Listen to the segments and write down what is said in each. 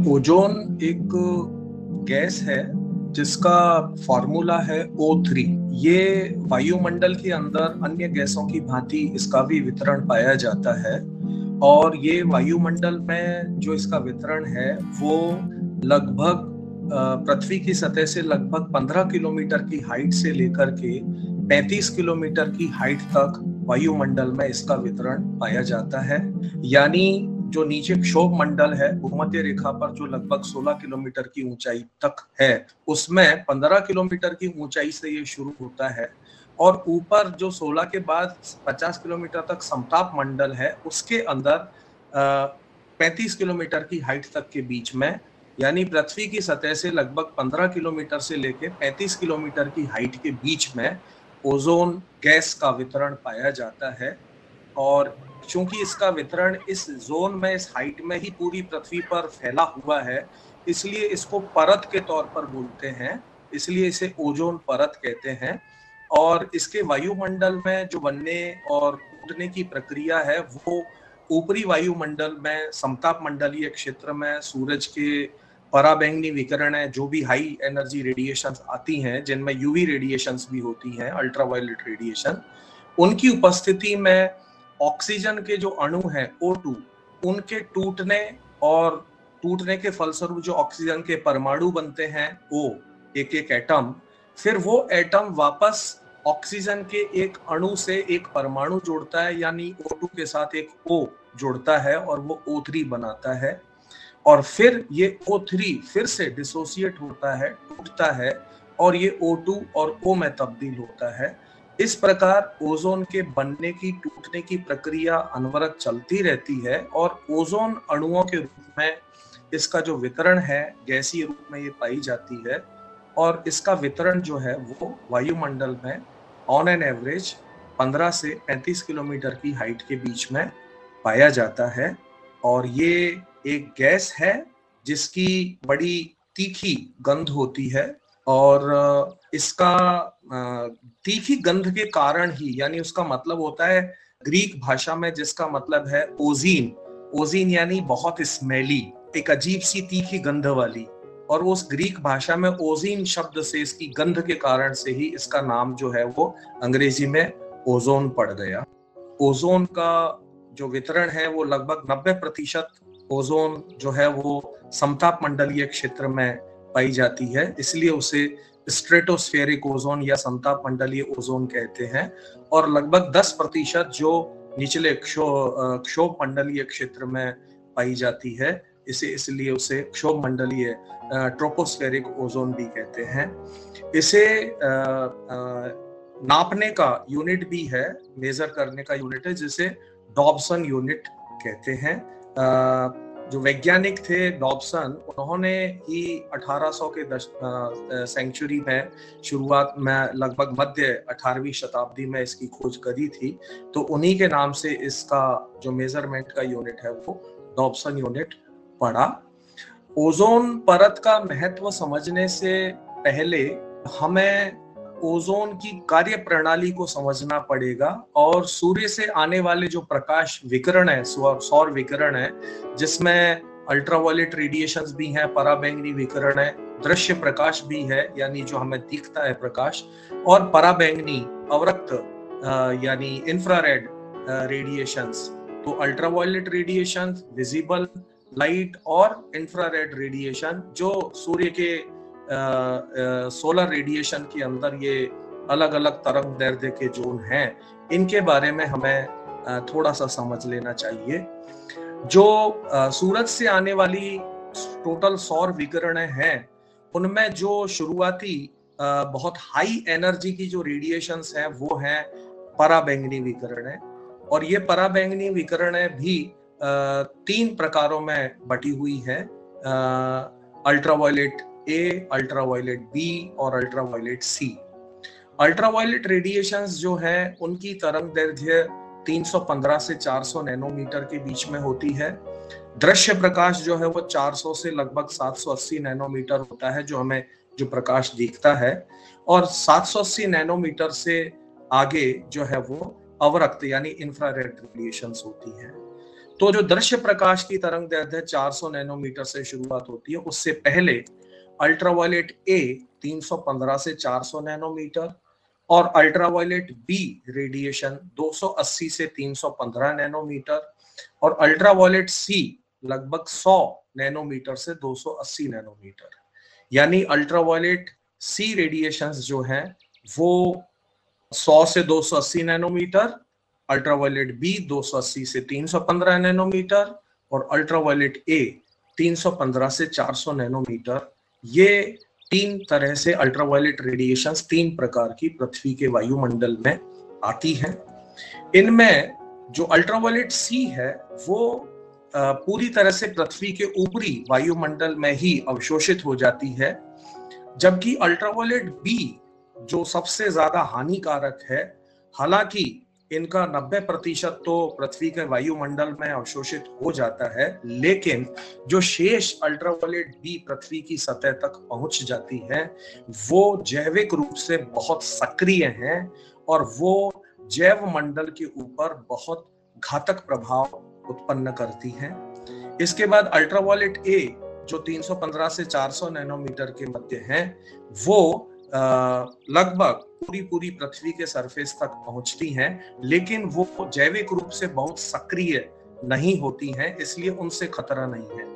Ozone एक gas है जिसका फॉर्मूला है O3। ये वायुमंडल के अंदर अन्य गैसों की भांति इसका भी वितरण पाया जाता है और ये वायुमंडल में जो इसका वितरण है वो लगभग पृथ्वी की सतह से लगभग 15 किलोमीटर की हाइट से लेकर के 35 किलोमीटर की हाइट तक वायुमंडल में इसका वितरण पाया जाता है। यानी जो नीचे क्षोभ मंडल है भूमध्य रेखा पर जो लगभग 16 किलोमीटर की ऊंचाई तक है, उसमें 15 किलोमीटर की ऊंचाई से ये शुरू होता है और ऊपर जो 16 के बाद 50 किलोमीटर तक समताप मंडल है, उसके अंदर 35 किलोमीटर की हाइट तक के बीच में, यानी पृथ्वी की सतह से लगभग 15 किलोमीटर से लेकर 35 किलोमीटर की हाइट के बीच में ओजोन गैस का वितरण पाया जाता है। और चूंकि इसका वितरण इस जोन में, इस हाइट में ही पूरी पृथ्वी पर फैला हुआ है, इसलिए इसको परत के तौर पर बोलते हैं, इसलिए इसे ओजोन परत कहते हैं। और इसके वायुमंडल में जो बनने और टूटने की प्रक्रिया है वो ऊपरी वायुमंडल में समताप मंडलीय क्षेत्र में सूरज के पराबैंगनी विकिरण है, जो भी हाई एनर्जी रेडिएशंस आती हैं, जिनमें यूवी रेडिएशंस भी होती हैं, अल्ट्रावायलेट रेडिएशन, उनकी उपस्थिति में ऑक्सीजन के जो अणु हैं O2, उनके टूटने और टूटने के फलस्वरूप जो ऑक्सीजन के परमाणु बनते हैं O, एक एक एटम, फिर वो एटम वापस ऑक्सीजन के एक अणु से एक परमाणु जोड़ता है, यानी O2 के साथ एक O जोड़ता है और वो O3 बनाता है। और फिर ये O3 फिर से डिसोसिएट होता है, टूटता है और ये O2 और O में तब्दील होता है। इस प्रकार ओजोन के बनने की, टूटने की प्रक्रिया अनवरत चलती रहती है और ओजोन अणुओं के रूप में इसका जो वितरण है गैसीय रूप में ये पाई जाती है और इसका वितरण जो है वो वायुमंडल में ऑन एन एवरेज 15 से 35 किलोमीटर की हाइट के बीच में पाया जाता है। और ये एक गैस है जिसकी बड़ी तीखी गंध होती है और इसका तीखी गंध के कारण ही, यानी उसका मतलब होता है ग्रीक भाषा में जिसका मतलब है ओजीन, ओजीन यानी बहुत स्मेली, एक अजीब सी तीखी गंध वाली, और उस ग्रीक भाषा में ओजीन शब्द से, इसकी गंध के कारण से ही इसका नाम जो है वो अंग्रेजी में ओजोन पड़ गया। ओजोन का जो वितरण है वो लगभग 90% ओजोन जो है वो समताप मंडलीय क्षेत्र में पाई जाती है, इसलिए उसे स्ट्रेटोस्फेरिक ओजोन या समताप मंडलीय ओजोन कहते हैं। और लगभग 10% जो निचले क्षोभ मंडलीय क्षेत्र में पाई जाती है, इसलिए उसे क्षोभ मंडलीय ट्रोपोस्फेरिक ओजोन भी कहते हैं। इसे नापने का यूनिट भी है, मेजर करने का यूनिट है, जिसे डॉब्सन यूनिट कहते हैं। जो वैज्ञानिक थे डॉब्सन, उन्होंने ही 1800 के सेंचुरी में, शुरुआत में लगभग मध्य 18वीं शताब्दी में इसकी खोज करी थी, तो उन्हीं के नाम से इसका जो मेजरमेंट का यूनिट है वो डॉब्सन यूनिट पड़ा। ओजोन परत का महत्व समझने से पहले हमें ओजोन की कार्य प्रणाली को समझना पड़ेगा और सूर्य से आने वाले जो प्रकाश विकिरण है, सौर विकिरण है, जिसमें अल्ट्रावायलेट रेडिएशंस भी हैं, पराबैंगनी विकिरण है, दृश्य प्रकाश भी है यानी जो हमें दिखता है प्रकाश, और पराबैंगनी अवरक्त यानी इंफ्रारेड रेडिएशंस। तो अल्ट्रावायलेट रेडिएशन, विजिबल लाइट और इंफ्रारेड रेडिएशन, जो सूर्य के सोलर रेडिएशन के अंदर ये अलग अलग तरंग दैर्ध्य के जोन हैं, इनके बारे में हमें थोड़ा सा समझ लेना चाहिए। जो सूरज से आने वाली टोटल सौर विकिरण हैं, उनमें जो शुरुआती बहुत हाई एनर्जी की जो रेडिएशंस हैं वो हैं पराबैंगनी विकिरण है। और ये पराबैंगनी विकिरण भी 3 प्रकारों में बटी हुई है, अल्ट्रावायलेट ए, अल्ट्रावायलेट बी और अल्ट्रावायलेट सी। अल्ट्रावायलेट रेडिएशंस जो हैं उनकी तरंग दैर्ध्य 315 से 400 नैनोमीटर के बीच में होती है। दृश्य प्रकाश जो है वो 400 से लगभग 780 नैनोमीटर होता है, जो हमें जो प्रकाश दिखता है, और 780 नैनोमीटर से आगे जो है वो अवरक्त यानी इंफ्रारेड रेडिएशंस होती हैं। तो जो दृश्य प्रकाश की तरंग दैर्ध्य 400 नैनोमीटर से शुरुआत होती है, उससे पहले अल्ट्रावायलेट ए 315 से 400 नैनोमीटर और अल्ट्रावायलेट बी रेडिएशन 280 से 315 नैनोमीटर और अल्ट्रावायलेट सी लगभग 100 नैनोमीटर से 280 नैनोमीटर। यानी अल्ट्रावायलेट सी रेडिएशंस जो हैं वो 100 से 280 नैनोमीटर, अल्ट्रावायलेट बी 280 से 315 नैनोमीटर और अल्ट्रावायलेट ए 315 से 400 नैनोमीटर। ये तीन तरह से अल्ट्रावायलेट रेडिएशंस तीन प्रकार की पृथ्वी के वायुमंडल में आती हैं। इनमें जो अल्ट्रावायलेट सी है वो पूरी तरह से पृथ्वी के ऊपरी वायुमंडल में ही अवशोषित हो जाती है, जबकि अल्ट्रावायलेट बी जो सबसे ज्यादा हानिकारक है, हालांकि इनका 90% तो पृथ्वी के वायुमंडल में अवशोषित हो जाता है, लेकिन जो शेष अल्ट्रावायलेट बी पृथ्वी की सतह तक पहुंच जाती है वो जैविक रूप से बहुत सक्रिय हैं और वो जैव मंडल के ऊपर बहुत घातक प्रभाव उत्पन्न करती हैं। इसके बाद अल्ट्रावायलेट ए जो 315 से 400 नैनोमीटर के मध्य हैं, वो लगभग पूरी पृथ्वी के सरफेस तक पहुंचती हैं, लेकिन वो जैविक रूप से बहुत सक्रिय नहीं होती हैं, इसलिए उनसे खतरा नहीं है।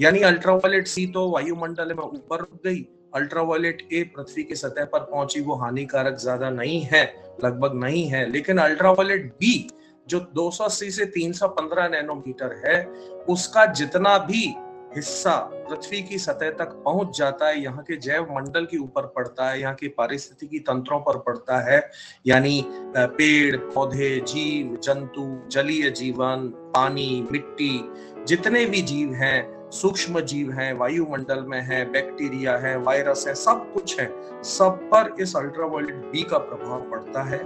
यानी अल्ट्रावायलेट सी तो वायुमंडल में ऊपर रुक गई, अल्ट्रावायलेट ए पृथ्वी की सतह पर पहुंची, वो हानिकारक ज्यादा नहीं है, लगभग नहीं है। लेकिन अल्ट्रावायलेट बी जो 280 से 315 नैनोमीटर है, उसका जितना भी हिस्सा पृथ्वी की सतह तक पहुंच जाता है, यहाँ के जैव मंडल के ऊपर पड़ता है, यहाँ के पारिस्थितिकी तंत्रों पर पड़ता है, यानी पेड़ पौधे, जीव जंतु, जलीय जीवन, पानी, मिट्टी, जितने भी जीव हैं, सूक्ष्म जीव हैं, वायुमंडल में है, बैक्टीरिया है, वायरस है, सब कुछ है, सब पर इस अल्ट्रावायलेट बी का प्रभाव पड़ता है।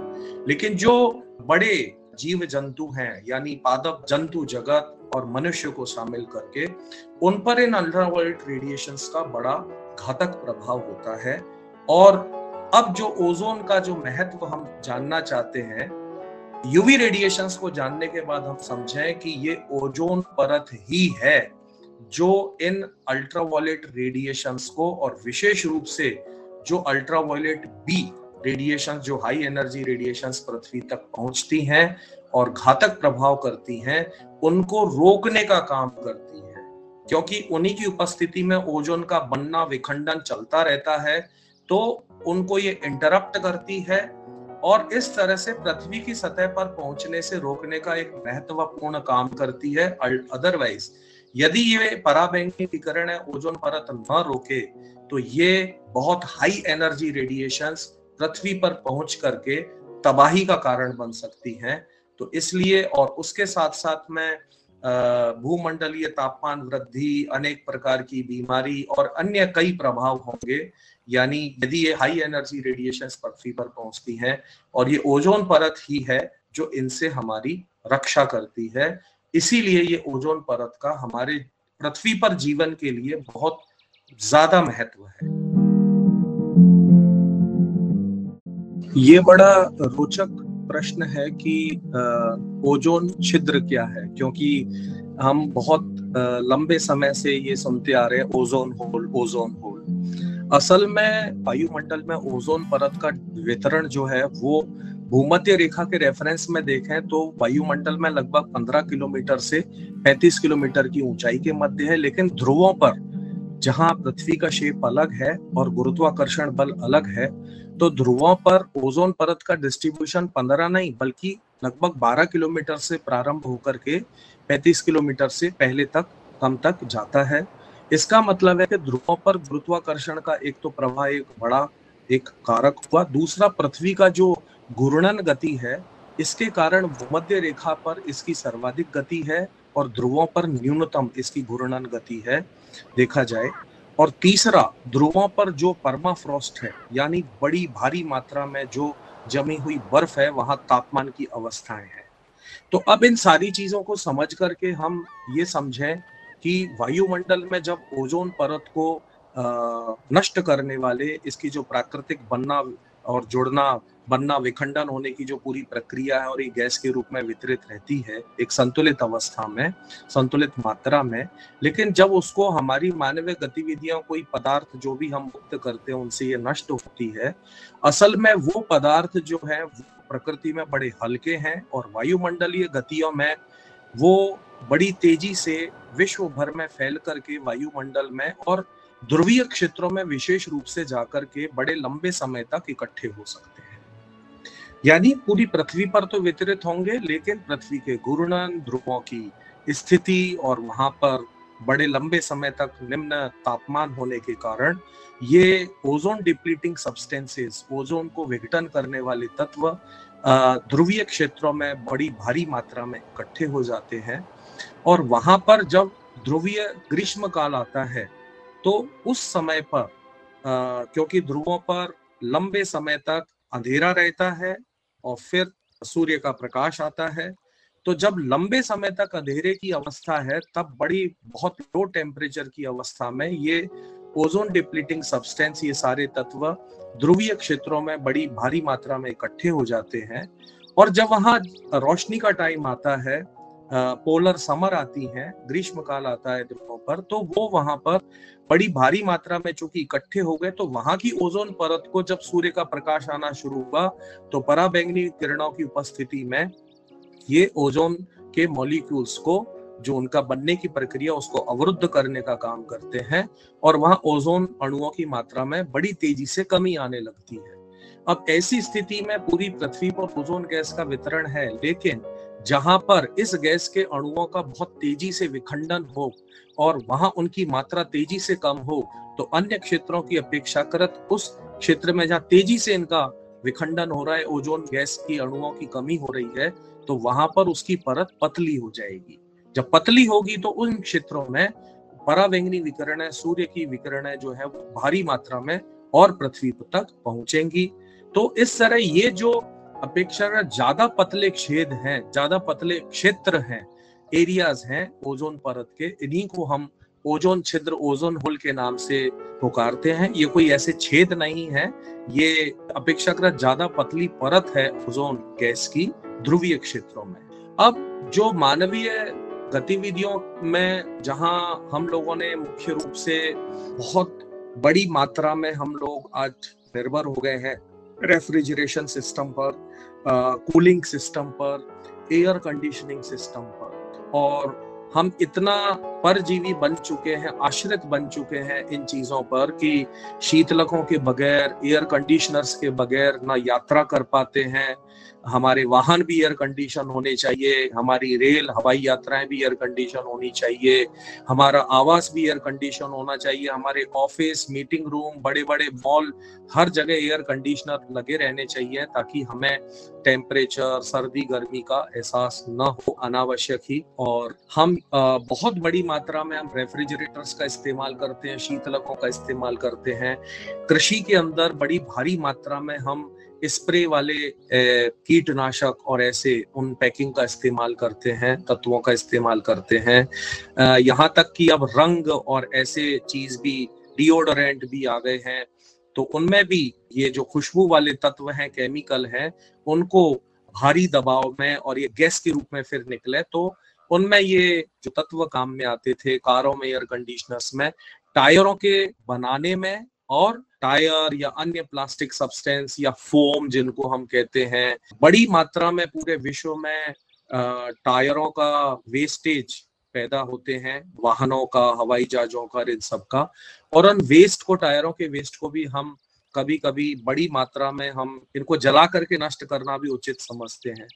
लेकिन जो बड़े जीव जंतु हैं, यानी पादप जंतु जगत और मनुष्य को शामिल करके, उन पर इन अल्ट्रावायलेट रेडिएशंस का बड़ा घातक प्रभाव होता है। और अब जो ओजोन का जो महत्व हम जानना चाहते हैं, यूवी रेडिएशंस को जानने के बाद हम समझें कि ये ओजोन परत ही है जो इन अल्ट्रावायलेट रेडिएशंस को, और विशेष रूप से जो अल्ट्रावायलेट बी रेडिएशंस, जो हाई एनर्जी रेडिएशंस पृथ्वी तक पहुंचती हैं और घातक प्रभाव करती हैं, उनको रोकने का काम करती है। क्योंकि उन्हीं की उपस्थिति में ओजोन का बनना विखंडन चलता रहता है, तो उनको ये इंटरप्ट करती है और इस तरह से पृथ्वी की सतह पर पहुंचने से रोकने का एक महत्वपूर्ण काम करती है। अदरवाइज यदि ये पराबैंगनी विकिरण है ओजोन परत न रोके, तो ये बहुत हाई एनर्जी रेडिएशंस पृथ्वी पर पहुंच करके तबाही का कारण बन सकती हैं। तो इसलिए, और उसके साथ साथ में भूमंडलीय तापमान वृद्धि, अनेक प्रकार की बीमारी और अन्य कई प्रभाव होंगे। यानी यदि ये हाई एनर्जी रेडिएशंस पृथ्वी पर पहुंचती हैं, और ये ओजोन परत ही है जो इनसे हमारी रक्षा करती है, इसीलिए ये ओजोन परत का हमारे पृथ्वी पर जीवन के लिए बहुत ज्यादा महत्व है। ये बड़ा रोचक प्रश्न है कि ओजोन छिद्र क्या है, क्योंकि हम बहुत लंबे समय से ये सुनते आ रहे हैं ओजोन होल, ओजोन होल। असल में वायुमंडल में ओजोन परत का वितरण जो है वो भूमध्य रेखा के रेफरेंस में देखें तो वायुमंडल में लगभग 15 किलोमीटर से 35 किलोमीटर की ऊंचाई के मध्य है। लेकिन ध्रुवों पर, जहां पृथ्वी का शेप अलग है और गुरुत्वाकर्षण बल अलग है, तो ध्रुवों पर ओजोन परत का डिस्ट्रीब्यूशन 15 नहीं बल्कि लगभग 12 किलोमीटर से प्रारंभ होकर के 35 किलोमीटर से पहले तक कम तक जाता है। इसका मतलब है कि ध्रुवों पर गुरुत्वाकर्षण का एक तो प्रभाव एक बड़ा एक कारक हुआ, दूसरा पृथ्वी का जो घूर्णन गति है, इसके कारण भूमध्य रेखा पर इसकी सर्वाधिक गति है और ध्रुवों पर न्यूनतम इसकी घूर्णन गति है देखा जाए। और तीसरा, ध्रुवों पर जो परमाफ्रॉस्ट है, यानी बड़ी भारी मात्रा में जो जमी हुई बर्फ है, वहां तापमान की अवस्थाएं हैं। तो अब इन सारी चीजों को समझ करके हम ये समझें कि वायुमंडल में जब ओजोन परत को नष्ट करने वाले, इसकी जो प्राकृतिक बनना और जुड़ना बनना, विखंडन होने की जो पूरी प्रक्रिया है और ये गैस के रूप में वितरित रहती है एक संतुलित अवस्था में, संतुलित मात्रा में। लेकिन जब उसको हमारी मानवीय गतिविधियां, कोई पदार्थ जो भी हम मुक्त करते हैं उनसे ये नष्ट होती है, असल में वो पदार्थ जो है वो प्रकृति में बड़े हल्के हैं और वायुमंडलीय गतियों में वो बड़ी तेजी से विश्व भर में फैल करके वायुमंडल में और ध्रुवीय क्षेत्रों में विशेष रूप से जाकर के बड़े लंबे समय तक इकट्ठे हो सकते हैं। यानी पूरी पृथ्वी पर तो वितरित होंगे, लेकिन पृथ्वी के घूर्णन, ध्रुवों की स्थिति और वहां पर बड़े लंबे समय तक निम्न तापमान होने के कारण ये ओजोन डिप्लीटिंग सब्सटेंसेस, ओजोन को विघटन करने वाले तत्व ध्रुवीय क्षेत्रों में बड़ी भारी मात्रा में इकट्ठे हो जाते हैं। और वहां पर जब ध्रुवीय ग्रीष्म काल आता है तो उस समय पर क्योंकि ध्रुवों पर लंबे समय तक अंधेरा रहता है और फिर सूर्य का प्रकाश आता है, तो जब लंबे समय तक अंधेरे की अवस्था है तब बड़ी बहुत लो टेम्परेचर की अवस्था में ये ओजोन डिप्लीटिंग सब्सटेंस, ये सारे तत्व ध्रुवीय क्षेत्रों में बड़ी भारी मात्रा में इकट्ठे हो जाते हैं। और जब वहां रोशनी का टाइम आता है, पोलर समर आती है, ग्रीष्म काल आता है ध्रुवों पर, तो वो वहां पर बड़ी भारी मात्रा में चूंकि इकट्ठे हो गए, तो वहां की ओजोन परत को जब सूर्य का प्रकाश आना शुरू हुआ तो पराबैंगनी किरणों की उपस्थिति में ये ओजोन के मॉलिक्यूल्स को, जो उनका बनने की प्रक्रिया, उसको अवरुद्ध करने का काम करते हैं और वहां ओजोन अणुओं की मात्रा में बड़ी तेजी से कमी आने लगती है। अब ऐसी स्थिति में पूरी पृथ्वी पर ओजोन गैस का वितरण है, लेकिन जहां पर इस गैस के अणुओं का बहुत तेजी से विखंडन हो और वहां उनकी मात्रा तेजी से कम हो, तो अन्य क्षेत्रों की अपेक्षाकृत उस क्षेत्र में जहां तेजी से इनका विखंडन हो रहा है, ओजोन गैस की अणुओं की कमी हो रही है, तो वहां पर उसकी परत पतली हो जाएगी। जब पतली होगी तो उन क्षेत्रों में पराबैंगनी विकिरणें, सूर्य की विकिरणें जो है वो भारी मात्रा में और पृथ्वी तक पहुंचेंगी। तो इस तरह ये जो अपेक्षाकृत ज्यादा पतले छेद हैं, ज्यादा पतले क्षेत्र हैं, एरियाज हैं ओजोन परत के, इन्हीं को हम ओजोन छिद्र, ओजोन होल के नाम से पुकारते हैं। ये कोई ऐसे छेद नहीं है, ये अपेक्षाकृत ज्यादा पतली परत है ओजोन गैस की ध्रुवीय क्षेत्रों में। अब जो मानवीय गतिविधियों में जहां हम लोगों ने मुख्य रूप से बहुत बड़ी मात्रा में हम लोग आज निर्भर हो गए हैं रेफ्रिजरेशन सिस्टम पर, कूलिंग सिस्टम पर, एयर कंडीशनिंग सिस्टम पर, और हम इतना परजीवी बन चुके हैं, आश्रित बन चुके हैं इन चीजों पर कि शीतलकों के बगैर, एयर कंडीशनर्स के बगैर ना यात्रा कर पाते हैं। हमारे वाहन भी एयर कंडीशन होने चाहिए, हमारी रेल हवाई यात्राएं भी एयर कंडीशन होनी चाहिए, हमारा आवास भी एयर कंडीशन होना चाहिए, हमारे ऑफिस, मीटिंग रूम, बड़े बड़े मॉल, हर जगह एयर कंडीशनर लगे रहने चाहिए ताकि हमें टेम्परेचर, सर्दी गर्मी का एहसास न हो अनावश्यक ही। और हम बहुत बड़ी मात्रा में हम रेफ्रिजरेटर्स का इस्तेमाल करते हैं, शीतलकों का इस्तेमाल करते हैं। कृषि के अंदर बड़ी भारी मात्रा में हम स्प्रे वाले कीटनाशक और ऐसे उन पैकिंग का इस्तेमाल करते हैं, तत्वों का इस्तेमाल करते हैं। यहाँ तक कि अब रंग और ऐसे चीज भी, डिओडोरेंट भी आ गए हैं, तो उनमें भी ये जो खुशबू वाले तत्व हैं, केमिकल हैं, उनको भारी दबाव में और ये गैस के रूप में फिर निकले, तो उनमें ये जो तत्व काम में आते थे कारों में, एयर कंडीशनर्स में, टायरों के बनाने में, और टायर या अन्य प्लास्टिक सब्सटेंस या फोम जिनको हम कहते हैं, बड़ी मात्रा में पूरे विश्व में टायरों का वेस्टेज पैदा होते हैं, वाहनों का, हवाई जहाजों का, इन सब का। और उन वेस्ट को, टायरों के वेस्ट को भी हम कभी कभी बड़ी मात्रा में हम इनको जला करके नष्ट करना भी उचित समझते हैं।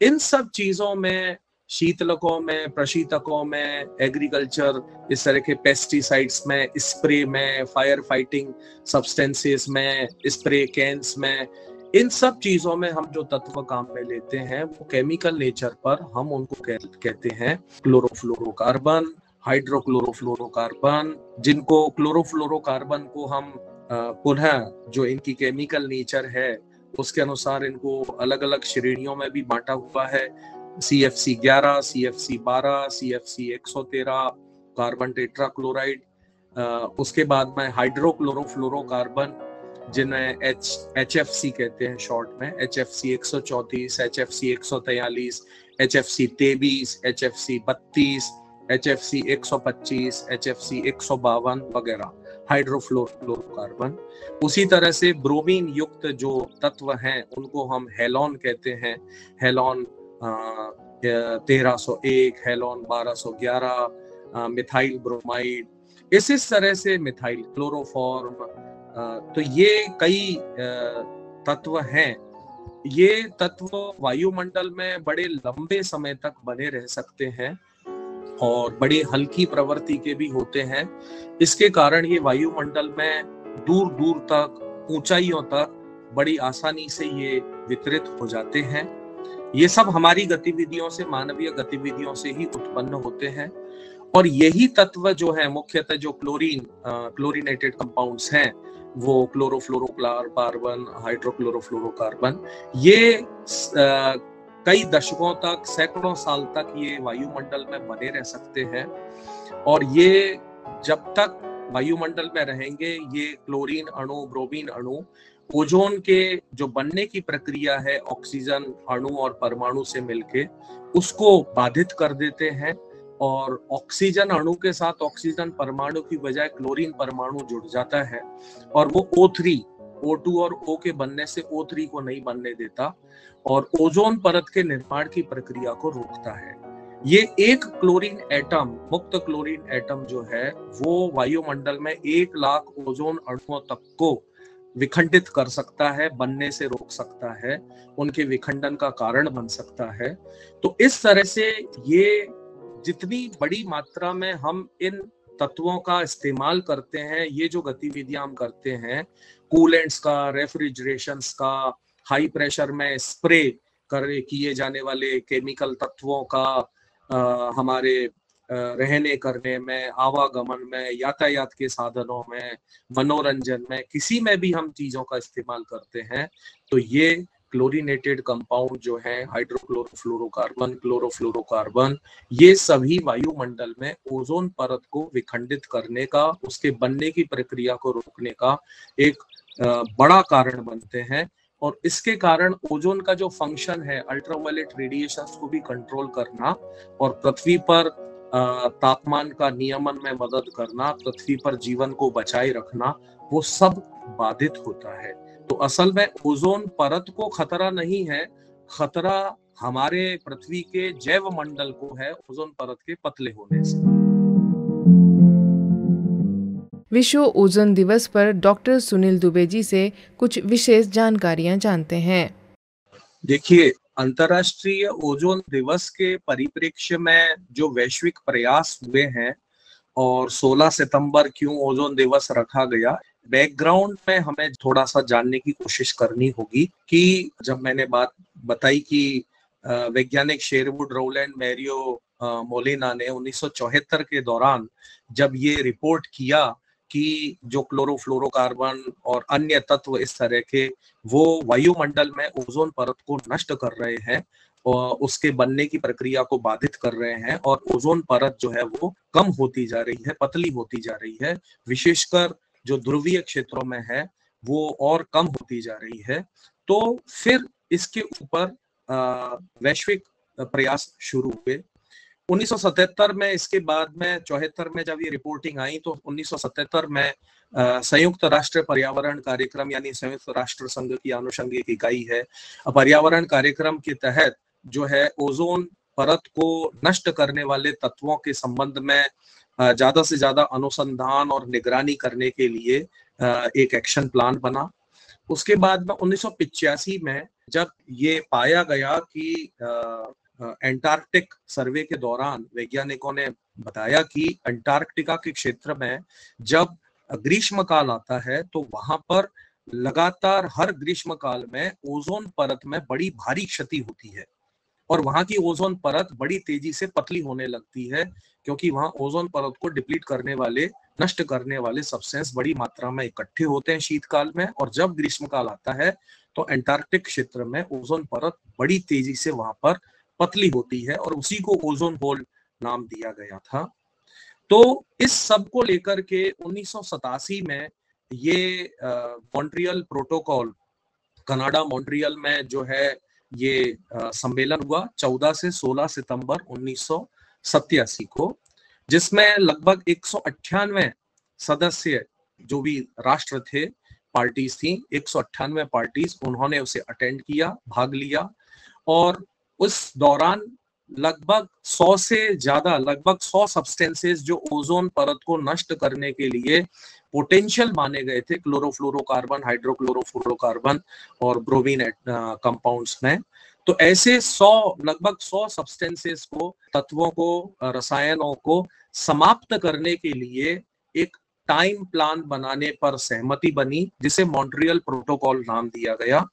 इन सब चीजों में, शीतलकों में, प्रशीतकों में, एग्रीकल्चर, इस तरह के पेस्टिसाइड्स में, स्प्रे में, फायर फाइटिंग सब्सटेंसेस में, स्प्रे कैंस में, इन सब चीजों में हम जो तत्व काम में लेते हैं वो केमिकल नेचर पर हम उनको कहते हैं क्लोरोफ्लोरोकार्बन, हाइड्रोक्लोरोफ्लोरोकार्बन, जिनको क्लोरोफ्लोरोकार्बन को हम पुनः जो इनकी केमिकल नेचर है उसके अनुसार इनको अलग अलग श्रेणियों में भी बांटा हुआ है। CFC11, CFC12, CFC113, carbon tetrachloride. उसके बाद में हाइड्रोक्लोरोफ्लोरोकार्बन, जिन्हें HFC कहते हैं शॉर्ट में, HFC 134, HFC 143, HFC 23, HFC 32, HFC 125, HFC 152 वगैरह हाइड्रोफ्लोरोकार्बन। उसी तरह से ब्रोमीन युक्त जो तत्व हैं उनको हम हेलोन कहते हैं, हेलोन 1301, हेलोन 1211, मिथाइल ब्रोमाइड, इस तरह से मिथाइल क्लोरोफॉर्म। तो ये कई तत्व हैं। ये तत्व वायुमंडल में बड़े लंबे समय तक बने रह सकते हैं और बड़ी हल्की प्रवृत्ति के भी होते हैं। इसके कारण ये वायुमंडल में दूर दूर तक, ऊंचाइयों तक बड़ी आसानी से ये वितरित हो जाते हैं। ये सब हमारी गतिविधियों से, मानवीय गतिविधियों से ही उत्पन्न होते हैं। और यही तत्व जो है मुख्यतः जो क्लोरीनेटेड कंपाउंड्स हैं, वो क्लोरोफ्लोरोकार्बन, हाइड्रोक्लोरोफ्लोरोकार्बन, ये कई दशकों तक, सैकड़ों साल तक ये वायुमंडल में बने रह सकते हैं। और ये जब तक वायुमंडल में रहेंगे, ये क्लोरीन अणु, ब्रोमीन अणु ओजोन के जो बनने की प्रक्रिया है ऑक्सीजन अणु और परमाणु से मिलके, उसको बाधित कर देते हैं। और ऑक्सीजन अणु के साथ ऑक्सीजन परमाणु की बजाय क्लोरीन परमाणु जुड़ जाता है और वो O3, O2 और O के बनने से O3 को नहीं बनने देता और ओजोन परत के निर्माण की प्रक्रिया को रोकता है। ये एक क्लोरीन एटम, मुक्त क्लोरीन एटम जो है, वो वायुमंडल में 1 लाख ओजोन अणुओं तक को विखंडित कर सकता है, बनने से रोक सकता है, उनके विखंडन का कारण बन सकता है। तो इस तरह से ये जितनी बड़ी मात्रा में हम इन तत्वों का इस्तेमाल करते हैं, ये जो गतिविधियां हम करते हैं, कूलेंट्स का, रेफ्रिजरेशंस का, हाई प्रेशर में स्प्रे किए जाने वाले केमिकल तत्वों का हमारे रहने करने में, आवागमन में, यातायात के साधनों में, मनोरंजन में, किसी में भी हम चीजों का इस्तेमाल करते हैं, तो ये क्लोरीनेटेड कंपाउंड जो है, हाइड्रोक्लोरोफ्लोरोकार्बन, क्लोरोफ्लोरोकार्बन, ये सभी वायुमंडल में ओजोन परत को विखंडित करने का, उसके बनने की प्रक्रिया को रोकने का एक बड़ा कारण बनते हैं। और इसके कारण ओजोन का जो फंक्शन है, अल्ट्रावायलेट रेडिएशंस को भी कंट्रोल करना और पृथ्वी पर तापमान का नियमन में मदद करना, पृथ्वी पर जीवन को बचाए रखना, वो सब बाधित होता है। तो असल में ओजोन परत को खतरा नहीं है, खतरा हमारे पृथ्वी के जैव मंडल को है, ओजोन परत के पतले होने से। विश्व ओजोन दिवस पर डॉक्टर सुनील दुबे जी से कुछ विशेष जानकारियां जानते हैं। देखिए, अंतर्राष्ट्रीय ओजोन दिवस के परिप्रेक्ष्य में जो वैश्विक प्रयास हुए हैं और 16 सितंबर क्यों ओजोन दिवस रखा गया, बैकग्राउंड में हमें थोड़ा सा जानने की कोशिश करनी होगी कि जब मैंने बात बताई कि वैज्ञानिक शेरवुड रोलैंड मैरियो मोलिना ने 1974 के दौरान जब ये रिपोर्ट किया कि जो क्लोरोफ्लोरोकार्बन और अन्य तत्व इस तरह के वो वायुमंडल में ओजोन परत को नष्ट कर रहे हैं और उसके बनने की प्रक्रिया को बाधित कर रहे हैं और ओजोन परत जो है वो कम होती जा रही है, पतली होती जा रही है, विशेषकर जो ध्रुवीय क्षेत्रों में है वो और कम होती जा रही है। तो फिर इसके ऊपर वैश्विक प्रयास शुरू हुए 1977 में। इसके बाद में 74 में जब ये रिपोर्टिंग आई तो 1977 में संयुक्त राष्ट्र पर्यावरण कार्यक्रम यानी संयुक्त राष्ट्र संघ की आनुषंगिक इकाई है, पर्यावरण कार्यक्रम के तहत जो है ओजोन परत को नष्ट करने वाले तत्वों के संबंध में ज्यादा से ज्यादा अनुसंधान और निगरानी करने के लिए एक एक्शन प्लान बना। उसके बाद में 1985 में जब ये पाया गया कि एंटार्क्टिक सर्वे के दौरान वैज्ञानिकों ने बताया कि अंटार्कटिका के क्षेत्र में जब ग्रीष्मकाल आता है तो वहां पर लगातार हर ग्रीष्मकाल में ओजोन परत में बड़ी भारी क्षति होती है और वहां की ओजोन परत बड़ी तेजी से पतली होने लगती है क्योंकि वहां ओजोन परत को डिप्लीट करने वाले, नष्ट करने वाले सब्सटेंस बड़ी मात्रा में इकट्ठे होते हैं शीतकाल में। और जब ग्रीष्मकाल आता है तो एंटार्क्टिक क्षेत्र में ओजोन परत बड़ी तेजी से वहां पर पतली होती है और उसी को ओजोन होल नाम दिया गया था। तो इस सब को लेकर के 1987 में ये मॉन्ट्रियल प्रोटोकॉल, कनाडा मॉन्ट्रियल में जो है ये सम्मेलन हुआ 14 से 16 सितंबर 1987 को, जिसमें लगभग 198 सदस्य जो भी राष्ट्र थे, पार्टीज थी, 198 पार्टीज, उन्होंने उसे अटेंड किया, भाग लिया। और उस दौरान लगभग 100 से ज्यादा, लगभग 100 सब्सटेंसेस जो ओजोन परत को नष्ट करने के लिए पोटेंशियल माने गए थे, क्लोरोफ्लोरोकार्बन, हाइड्रोक्लोरोफ्लोरोकार्बन और ब्रोमीन कंपाउंड्स में, तो ऐसे 100, लगभग 100 सब्सटेंसेस को, तत्वों को, रसायनों को समाप्त करने के लिए एक टाइम प्लान बनाने पर सहमति बनी, जिसे मॉन्ट्रियल प्रोटोकॉल नाम दिया गया।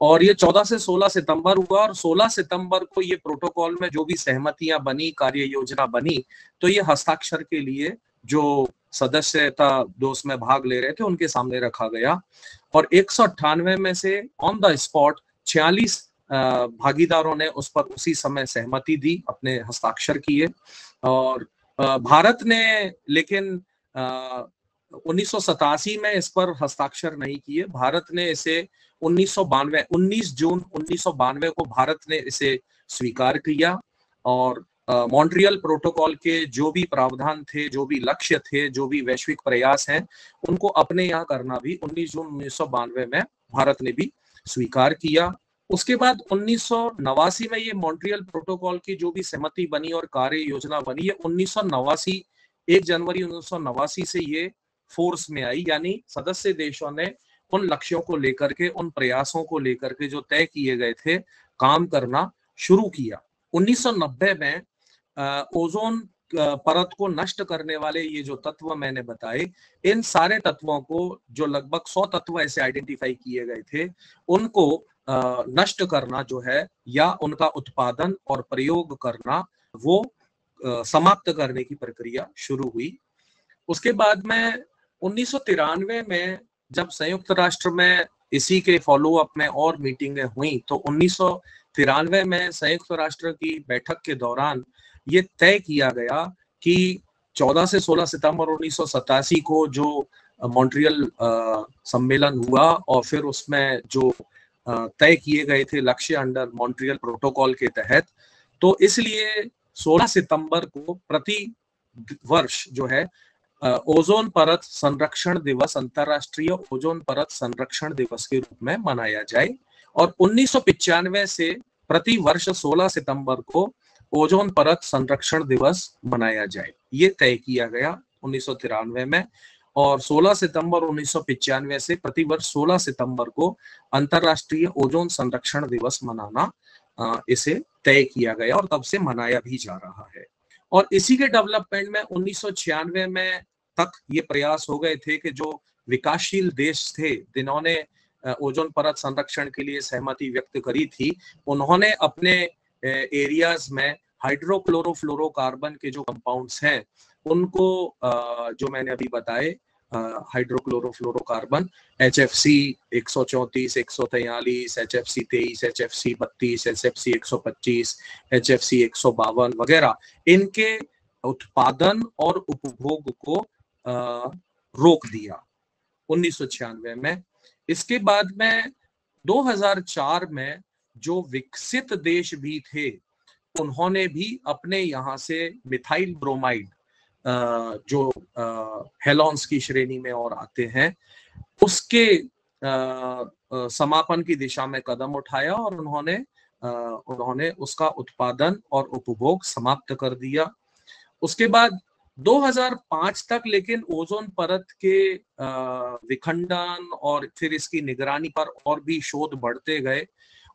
और ये 14 से 16 सितंबर हुआ, और 16 सितंबर को ये प्रोटोकॉल में जो भी सहमतियां बनी, कार्य योजना बनी, तो ये हस्ताक्षर के लिए जो सदस्यता जो उसमें भाग ले रहे थे उनके सामने रखा गया। और 198 में से ऑन द स्पॉट 46 भागीदारों ने उस पर उसी समय सहमति दी, अपने हस्ताक्षर किए। और भारत ने लेकिन 1987 में इस पर हस्ताक्षर नहीं किए। भारत ने इसे 19 जून 1992 को भारत ने इसे स्वीकार किया। और मॉन्ट्रियल प्रोटोकॉल के जो भी प्रावधान थे, जो भी लक्ष्य थे, जो भी वैश्विक प्रयास हैं, उनको अपने यहाँ करना भी 19 जून 1992 में भारत ने भी स्वीकार किया। उसके बाद 1989 में ये मॉन्ट्रियल प्रोटोकॉल की जो भी सहमति बनी और कार्य योजना बनी, ये 1989, 1 जनवरी 1989 से ये फोर्स में आई। यानी सदस्य देशों ने उन लक्ष्यों को लेकर के, उन प्रयासों को लेकर के जो तय किए गए थे, काम करना शुरू किया। 1990 में ओजोन परत को नष्ट करने वाले ये जो तत्व मैंने बताए, इन सारे तत्वों को, जो लगभग 100 तत्व ऐसे आइडेंटिफाई किए गए थे, उनको नष्ट करना जो है, या उनका उत्पादन और प्रयोग करना, वो समाप्त करने की प्रक्रिया शुरू हुई। उसके बाद में 1993 में जब संयुक्त राष्ट्र में इसी के फॉलो अप में और मीटिंगें हुई, तो 1993 में संयुक्त राष्ट्र की बैठक के दौरान ये तय किया गया कि 14 से 16 सितंबर 1987 को जो मॉन्ट्रियल सम्मेलन हुआ, और फिर उसमें जो तय किए गए थे लक्ष्य अंडर मॉन्ट्रियल प्रोटोकॉल के तहत, तो इसलिए 16 सितंबर को प्रति वर्ष जो है ओजोन परत संरक्षण दिवस, अंतरराष्ट्रीय ओजोन परत संरक्षण दिवस के रूप में मनाया जाए। और 1995 से प्रति वर्ष 16 सितंबर को ओजोन परत संरक्षण दिवस मनाया जाए, ये तय किया गया 1993 में। और 16 सितंबर 1995 से प्रतिवर्ष 16 सितंबर को अंतरराष्ट्रीय ओजोन संरक्षण दिवस मनाना इसे तय किया गया, और तब से मनाया भी जा रहा है। और इसी के डेवलपमेंट में 1996 में तक ये प्रयास हो गए थे कि जो विकासशील देश थे, जिन्होंने ओजोन परत संरक्षण के लिए सहमति व्यक्त करी थी, उन्होंने अपने एरियाज में हाइड्रोक्लोरोफ्लोरोकार्बन के जो कंपाउंड्स हैं, उनको जो मैंने अभी बताए, hydrochlorofluorocarbon HFC 134, 143, HFC 23, HFC 32, HFC 125, HFC 152 वगैरह, इनके उत्पादन और उपभोग को रोक दिया 1996 में। इसके बाद में 2004 में जो विकसित देश भी थे, उन्होंने भी अपने यहाँ से मिथाइल ब्रोमाइड, जो हेलॉन्स की श्रेणी में और आते हैं, उसके समापन की दिशा में कदम उठाया, और उन्होंने उसका उत्पादन और उपभोग समाप्त कर दिया। उसके बाद 2005 तक लेकिन ओजोन परत के विखंडन और फिर इसकी निगरानी पर और भी शोध बढ़ते गए,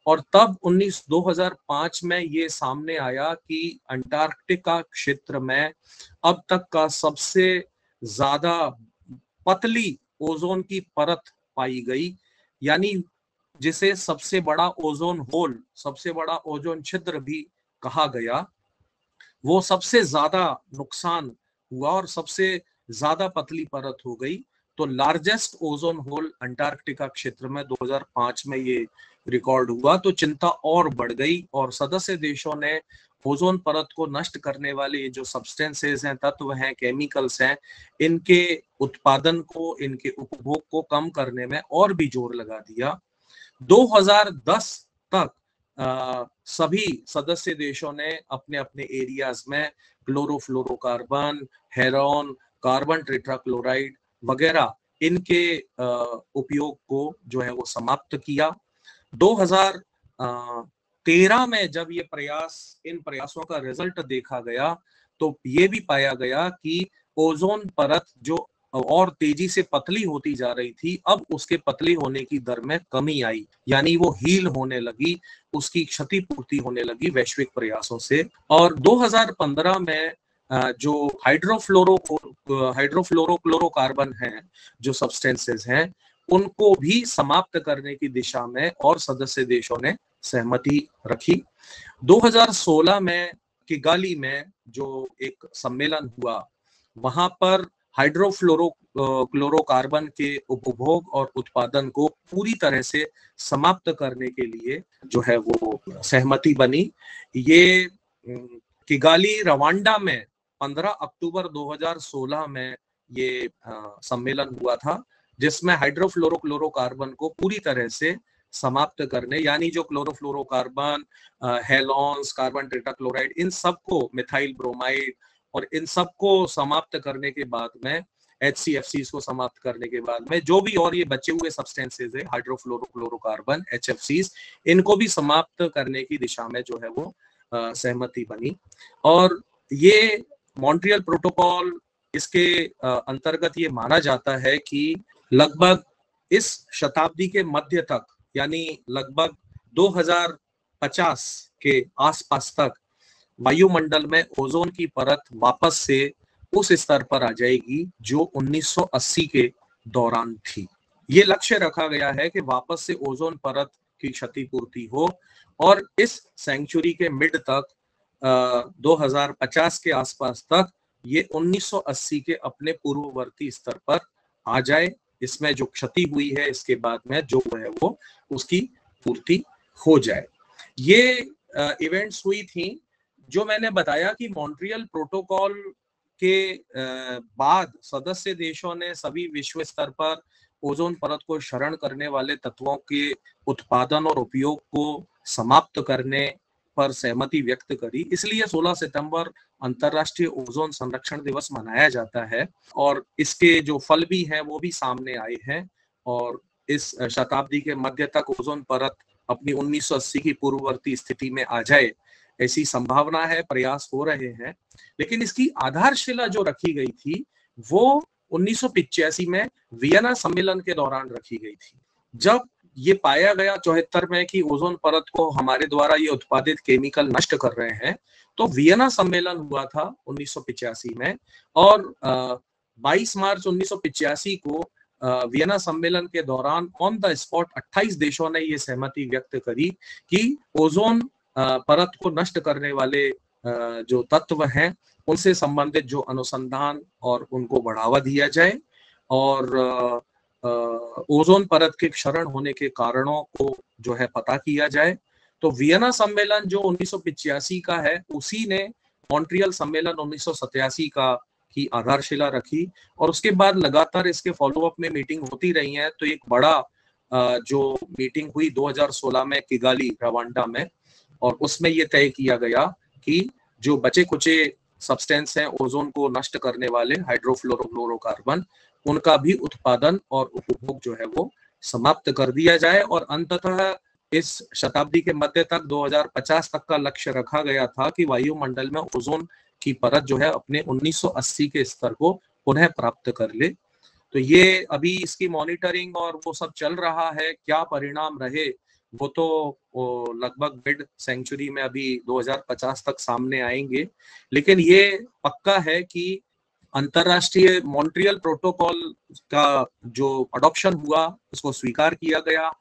और तब 2005 में ये सामने आया कि अंटार्कटिका क्षेत्र में अब तक का सबसे ज्यादा पतली ओजोन की परत पाई गई, यानी जिसे सबसे बड़ा ओजोन होल, सबसे बड़ा ओजोन छिद्र भी कहा गया, वो सबसे ज्यादा नुकसान हुआ और सबसे ज्यादा पतली परत हो गई। तो लार्जेस्ट ओजोन होल अंटार्कटिका क्षेत्र में 2005 में ये रिकॉर्ड हुआ, तो चिंता और बढ़ गई, और सदस्य देशों ने ओजोन परत को नष्ट करने वाले जो सब्सटेंसेस हैं, तत्व हैं, केमिकल्स हैं, इनके उत्पादन को, इनके उपभोग को कम करने में और भी जोर लगा दिया। 2010 तक सभी सदस्य देशों ने अपने अपने एरियाज में क्लोरोफ्लोरोकार्बन, हेरोन, कार्बन टेट्राक्लोराइड वगैरह इनके उपयोग को जो है वो समाप्त किया। 2013 में जब ये इन प्रयासों का रिजल्ट देखा गया तो ये भी पाया गया कि ओजोन परत जो और तेजी से पतली होती जा रही थी, अब उसके पतली होने की दर में कमी आई, यानी वो हील होने लगी, उसकी क्षतिपूर्ति होने लगी वैश्विक प्रयासों से। और 2015 में जो हाइड्रोफ्लोरोक्लोरोकार्बन हैं, जो सब्सटेंसेस हैं, उनको भी समाप्त करने की दिशा में और सदस्य देशों ने सहमति रखी। 2016 में किगाली में जो एक सम्मेलन हुआ, वहां पर हाइड्रोफ्लोरोक्लोरोकार्बन के उपभोग और उत्पादन को पूरी तरह से समाप्त करने के लिए जो है वो सहमति बनी। ये किगाली रवांडा में 15 अक्टूबर 2016 में ये सम्मेलन हुआ था, जिसमें हाइड्रोफ्लोरोक्लोरोकार्बन को पूरी तरह से समाप्त करने, यानी जो क्लोरोफ्लोरोकार्बन, हेलोन्स, कार्बन टेट्राक्लोराइड, इन सबको, मिथाइल ब्रोमाइड और इन सबको समाप्त करने के बाद में, HCFCs को समाप्त करने के बाद में जो भी और ये बचे हुए सब्सटेंसेस है, हाइड्रोफ्लोरोक्लोरोकार्बन, HFCs, इनको भी समाप्त करने की दिशा में जो है वो सहमति बनी। और ये मॉन्ट्रियल प्रोटोकॉल, इसके अंतर्गत ये माना जाता है कि लगभग इस शताब्दी के मध्य तक, यानी लगभग 2050 के आसपास तक वायुमंडल में ओजोन की परत वापस से उस स्तर पर आ जाएगी जो 1980 के दौरान थी। ये लक्ष्य रखा गया है कि वापस से ओजोन परत की क्षतिपूर्ति हो और इस सेंचुरी के मिड तक 2050 के आसपास तक ये 1980 के अपने पूर्ववर्ती स्तर पर आ जाए। इसमें जो क्षति हुई है इसके बाद में जो है वो उसकी पूर्ति हो जाए। ये इवेंट्स हुई थी जो मैंने बताया कि मॉन्ट्रियल प्रोटोकॉल के बाद सदस्य देशों ने सभी विश्व स्तर पर ओजोन परत को क्षरण करने वाले तत्वों के उत्पादन और उपयोग को समाप्त करने पर सहमति व्यक्त करी। इसलिए 16 सितंबर अंतर्राष्ट्रीय ओजोन संरक्षण दिवस मनाया जाता है और इसके जो फल भी हैं वो भी सामने आए हैं। और इस शताब्दी के मध्य तक ओजोन परत अपनी 1980 की पूर्ववर्ती स्थिति में आ जाए, ऐसी संभावना है, प्रयास हो रहे हैं। लेकिन इसकी आधारशिला जो रखी गई थी वो 1985 में वियना सम्मेलन के दौरान रखी गई थी, जब ये पाया गया 74 में कि ओजोन परत को हमारे द्वारा ये उत्पादित केमिकल नष्ट कर रहे हैं। तो वियना सम्मेलन हुआ था 1985 में और 22 मार्च 1985 को वियना सम्मेलन के दौरान ऑन द स्पॉट 28 देशों ने ये सहमति व्यक्त करी कि ओजोन परत को नष्ट करने वाले जो तत्व हैं उनसे संबंधित जो अनुसंधान और उनको बढ़ावा दिया जाए और ओजोन परत के क्षरण होने के कारणों को जो है पता किया जाए। तो वियना सम्मेलन जो 1985 का है उसी ने मॉन्ट्रियल सम्मेलन 1987 का की आधारशिला रखी और उसके बाद लगातार इसके फॉलोअप में मीटिंग होती रही है। तो एक बड़ा जो मीटिंग हुई 2016 में किगाली रवांडा में, और उसमें ये तय किया गया कि जो बचे कुचे सब्सटेंस हैं ओजोन को नष्ट करने वाले हाइड्रोफ्लोरोक्लोरोकार्बन, उनका भी उत्पादन और उपभोग जो है वो समाप्त कर दिया जाए। और अंततः इस शताब्दी के मध्य तक 2050 तक का लक्ष्य रखा गया था कि वायुमंडल में ओजोन की परत जो है अपने 1980 के स्तर को पुनः प्राप्त कर ले। तो ये अभी इसकी मॉनिटरिंग और वो सब चल रहा है, क्या परिणाम रहे वो तो लगभग मिड सेंचुरी में अभी 2050 तक सामने आएंगे। लेकिन ये पक्का है कि अंतरराष्ट्रीय मॉन्ट्रियल प्रोटोकॉल का जो अडॉप्शन हुआ उसको स्वीकार किया गया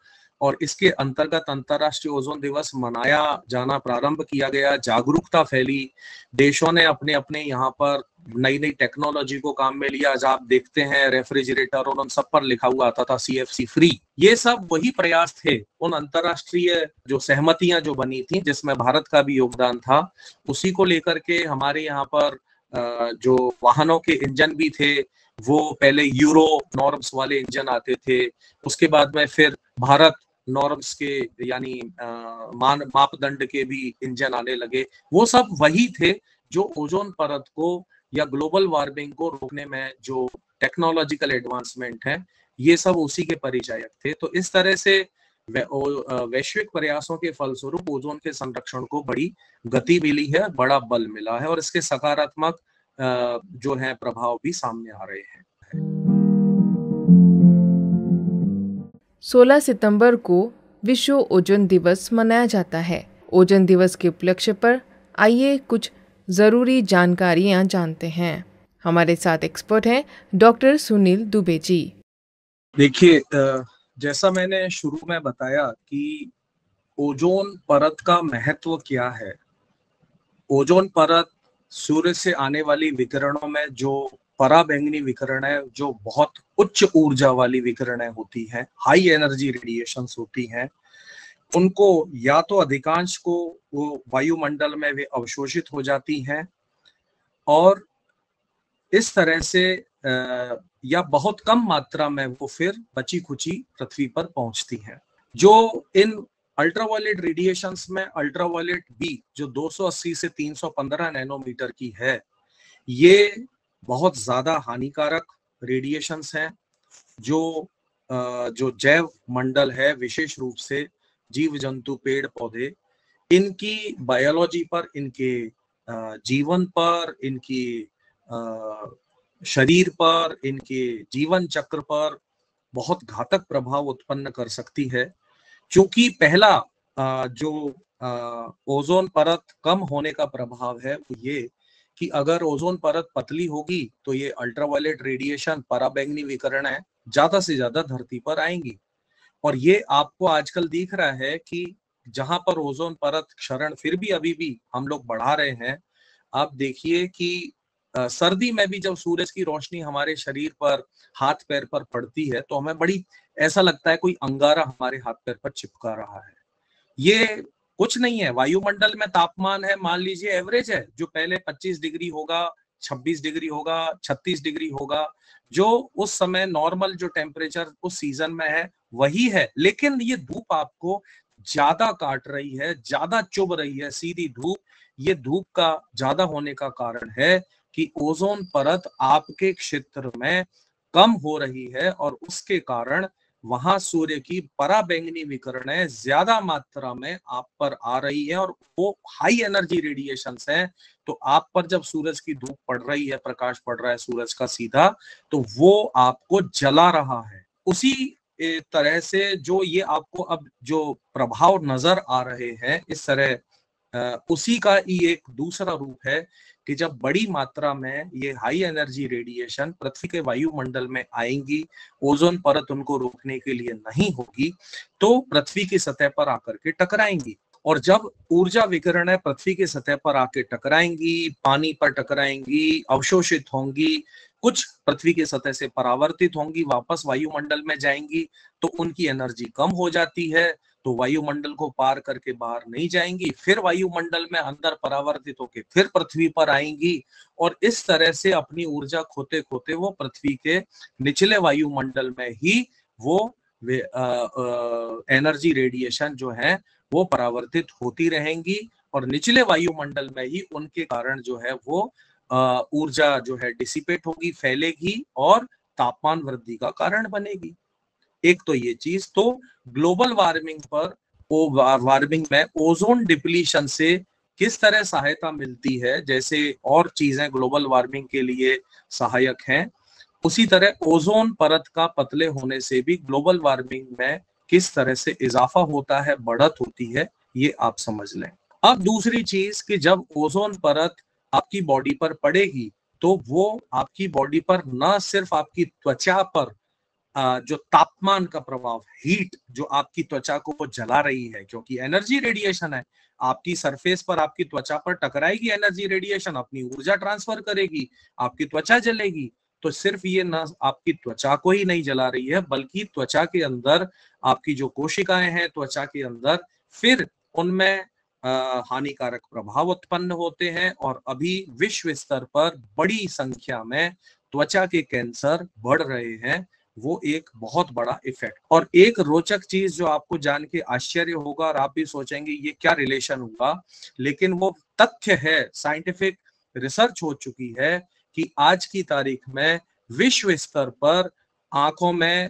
और इसके अंतर्गत अंतरराष्ट्रीय ओजोन दिवस मनाया जाना प्रारंभ किया गया। जागरूकता फैली, देशों ने अपने अपने यहाँ पर नई नई टेक्नोलॉजी को काम में लिया। आज आप देखते हैं रेफ्रिजरेटर और उन सब पर लिखा हुआ आता था CFC फ्री। ये सब वही प्रयास थे, उन अंतरराष्ट्रीय जो सहमतियां जो बनी थी जिसमें भारत का भी योगदान था, उसी को लेकर के हमारे यहाँ पर जो वाहनों के इंजन भी थे वो पहले यूरो नॉर्म्स वाले इंजन आते थे, उसके बाद में फिर भारत नॉर्म्स के यानी मापदंड के भी इंजन आने लगे। वो सब वही थे जो ओजोन परत को या ग्लोबल वार्मिंग को रोकने में जो टेक्नोलॉजिकल एडवांसमेंट है, ये सब उसी के परिचायक थे। तो इस तरह से वैश्विक प्रयासों के फलस्वरूप ओजोन के संरक्षण को बड़ी गति मिली है, बड़ा बल मिला है और इसके सकारात्मक जो है प्रभाव भी सामने आ रहे हैं। 16 सितंबर को विश्व ओजोन दिवस मनाया जाता है। ओजोन दिवस के उपलक्ष्य पर आइए कुछ ज़रूरी जानकारियाँ जानते हैं। हमारे साथ एक्सपर्ट हैं डॉक्टर सुनील दुबे जी। देखिए, जैसा मैंने शुरू में बताया कि ओजोन परत का महत्व क्या है। ओजोन परत सूर्य से आने वाली विकिरणों में जो पराबैंगनी विकिरण है, जो बहुत उच्च ऊर्जा वाली विकिरणें होती हैं, हाई एनर्जी रेडिएशंस होती हैं, उनको या तो अधिकांश को वो वायुमंडल में वे अवशोषित हो जाती हैं और इस तरह से या बहुत कम मात्रा में वो फिर बची खुची पृथ्वी पर पहुंचती हैं। जो इन अल्ट्रावायलेट रेडिएशंस में अल्ट्रावायलेट बी जो 280 से 315 नैनोमीटर की है, ये बहुत ज्यादा हानिकारक रेडिएशंस हैं जो जैव मंडल है, विशेष रूप से जीव जंतु पेड़ पौधे, इनकी बायोलॉजी पर, इनके जीवन पर, इनकी शरीर पर, इनके जीवन चक्र पर बहुत घातक प्रभाव उत्पन्न कर सकती है। क्योंकि पहला जो ओजोन परत कम होने का प्रभाव है वो ये कि अगर ओजोन परत पतली होगी तो ये अल्ट्रावायलेट रेडिएशन, पराबैंगनी विकिरणें ज्यादा से ज्यादा धरती पर आएंगी। और ये आपको आजकल दिख रहा है कि जहां पर ओजोन परत क्षरण फिर भी अभी भी हम लोग बढ़ा रहे हैं। आप देखिए कि सर्दी में भी जब सूरज की रोशनी हमारे शरीर पर, हाथ पैर पर पड़ती है तो हमें बड़ी ऐसा लगता है कोई अंगारा हमारे हाथ पैर पर चिपका रहा है। ये कुछ नहीं है, वायुमंडल में तापमान है, मान लीजिए एवरेज है, जो पहले 25 डिग्री होगा, 26 डिग्री होगा, 36 डिग्री होगा, जो उस समय नॉर्मल जो टेम्परेचर उस सीजन में है वही है। लेकिन ये धूप आपको ज्यादा काट रही है, ज्यादा चुभ रही है, सीधी धूप। ये धूप का ज्यादा होने का कारण है कि ओजोन परत आपके क्षेत्र में कम हो रही है और उसके कारण वहां सूर्य की पराबैंगनी विकिरणें ज्यादा मात्रा में आप पर आ रही है और वो हाई एनर्जी रेडिएशंस है। तो आप पर जब सूरज की धूप पड़ रही है, प्रकाश पड़ रहा है सूरज का सीधा, तो वो आपको जला रहा है। उसी तरह से जो ये आपको अब जो प्रभाव नजर आ रहे हैं इस तरह, उसी का ही एक दूसरा रूप है कि जब बड़ी मात्रा में ये हाई एनर्जी रेडिएशन पृथ्वी के वायुमंडल में आएंगी, ओजोन परत उनको रोकने के लिए नहीं होगी, तो पृथ्वी की सतह पर आकर के टकराएंगी। और जब ऊर्जा विकिरणें पृथ्वी की सतह पर आके टकराएंगी, पानी पर टकराएंगी, अवशोषित होंगी, कुछ पृथ्वी की सतह से परावर्तित होंगी, वापस वायुमंडल में जाएंगी, तो उनकी एनर्जी कम हो जाती है, तो वायुमंडल को पार करके बाहर नहीं जाएंगी, फिर वायुमंडल में अंदर परावर्तित होकर फिर पृथ्वी पर आएंगी और इस तरह से अपनी ऊर्जा खोते खोते वो पृथ्वी के निचले वायुमंडल में ही वो एनर्जी रेडिएशन जो है वो परावर्तित होती रहेंगी और निचले वायुमंडल में ही उनके कारण जो है वो ऊर्जा जो है डिसिपेट होगी, फैलेगी और तापमान वृद्धि का कारण बनेगी। एक तो ये चीज। तो ग्लोबल वार्मिंग पर वार्मिंग में ओजोन डिप्लीशन से किस तरह सहायता मिलती है, जैसे और चीजें ग्लोबल वार्मिंग के लिए सहायक हैं, उसी तरह ओजोन परत का पतले होने से भी ग्लोबल वार्मिंग में किस तरह से इजाफा होता है, बढ़त होती है, ये आप समझ लें। अब दूसरी चीज कि जब ओजोन परत आपकी बॉडी पर पड़ेगी तो वो आपकी बॉडी पर न सिर्फ आपकी त्वचा पर जो तापमान का प्रभाव, हीट जो आपकी त्वचा को वो जला रही है, क्योंकि एनर्जी रेडिएशन है, आपकी सरफेस पर, आपकी त्वचा पर टकराएगी एनर्जी रेडिएशन, अपनी ऊर्जा ट्रांसफर करेगी, आपकी त्वचा जलेगी। तो सिर्फ ये न आपकी त्वचा को ही नहीं जला रही है, बल्कि त्वचा के अंदर आपकी जो कोशिकाएं हैं त्वचा के अंदर, फिर उनमें हानिकारक प्रभाव उत्पन्न होते हैं और अभी विश्व स्तर पर बड़ी संख्या में त्वचा के कैंसर बढ़ रहे हैं। वो एक बहुत बड़ा इफेक्ट। और एक रोचक चीज जो आपको जान के आश्चर्य होगा और आप भी सोचेंगे ये क्या रिलेशन हुआ, लेकिन वो तथ्य है, साइंटिफिक रिसर्च हो चुकी है कि आज की तारीख में विश्व स्तर पर आंखों में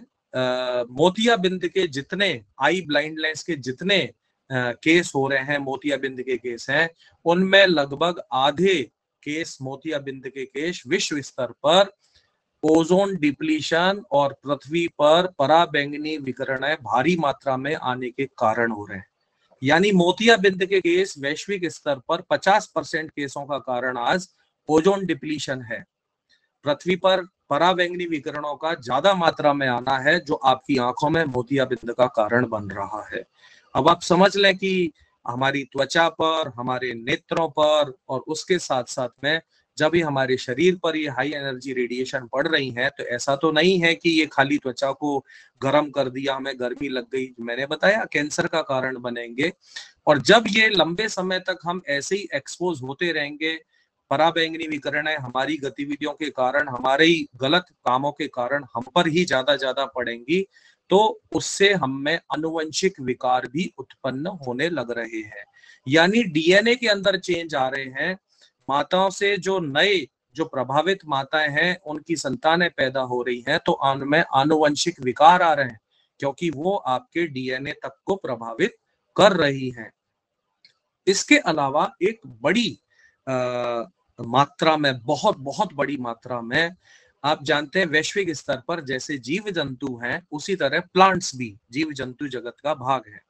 मोतियाबिंद के जितने, आई ब्लाइंडनेस के जितने केस हो रहे हैं, मोतियाबिंद के केस हैं, उनमें लगभग आधे केस, मोतियाबिंद के केस विश्व स्तर पर ओजोन डिप्लीशन और पृथ्वी पर पराबैंगनी विकिरण भारी मात्रा में आने के कारण हो रहे हैं। यानी मोतियाबिंद के केस वैश्विक स्तर पर 50% केसों का कारण आज ओजोन डिप्लीशन है। पृथ्वी पर पराबैंगनी विकिरणों का ज्यादा मात्रा में आना है जो आपकी आंखों में मोतियाबिंद का कारण बन रहा है। अब आप समझ लें कि हमारी त्वचा पर, हमारे नेत्रों पर और उसके साथ साथ में जब भी हमारे शरीर पर ये हाई एनर्जी रेडिएशन पड़ रही है तो ऐसा तो नहीं है कि ये खाली त्वचा को गर्म कर दिया, हमें गर्मी लग गई, मैंने बताया कैंसर का कारण बनेंगे। और जब ये लंबे समय तक हम ऐसे ही एक्सपोज होते रहेंगे, पराबैंगनी विकिरण हमारी गतिविधियों के कारण, हमारे ही गलत कामों के कारण हम पर ही ज्यादा पड़ेंगी, तो उससे हम में आनुवंशिक विकार भी उत्पन्न होने लग रहे हैं। यानी डीएनए के अंदर चेंज आ रहे हैं। माताओं से जो नए, जो प्रभावित माताएं हैं, उनकी संतानें पैदा हो रही हैं तो उनमें आनुवंशिक विकार आ रहे हैं क्योंकि वो आपके डीएनए तक को प्रभावित कर रही हैं। इसके अलावा एक बड़ी मात्रा में, बहुत बहुत बड़ी मात्रा में, आप जानते हैं वैश्विक स्तर पर जैसे जीव जंतु हैं उसी तरह प्लांट्स भी जीव जंतु जगत का भाग है।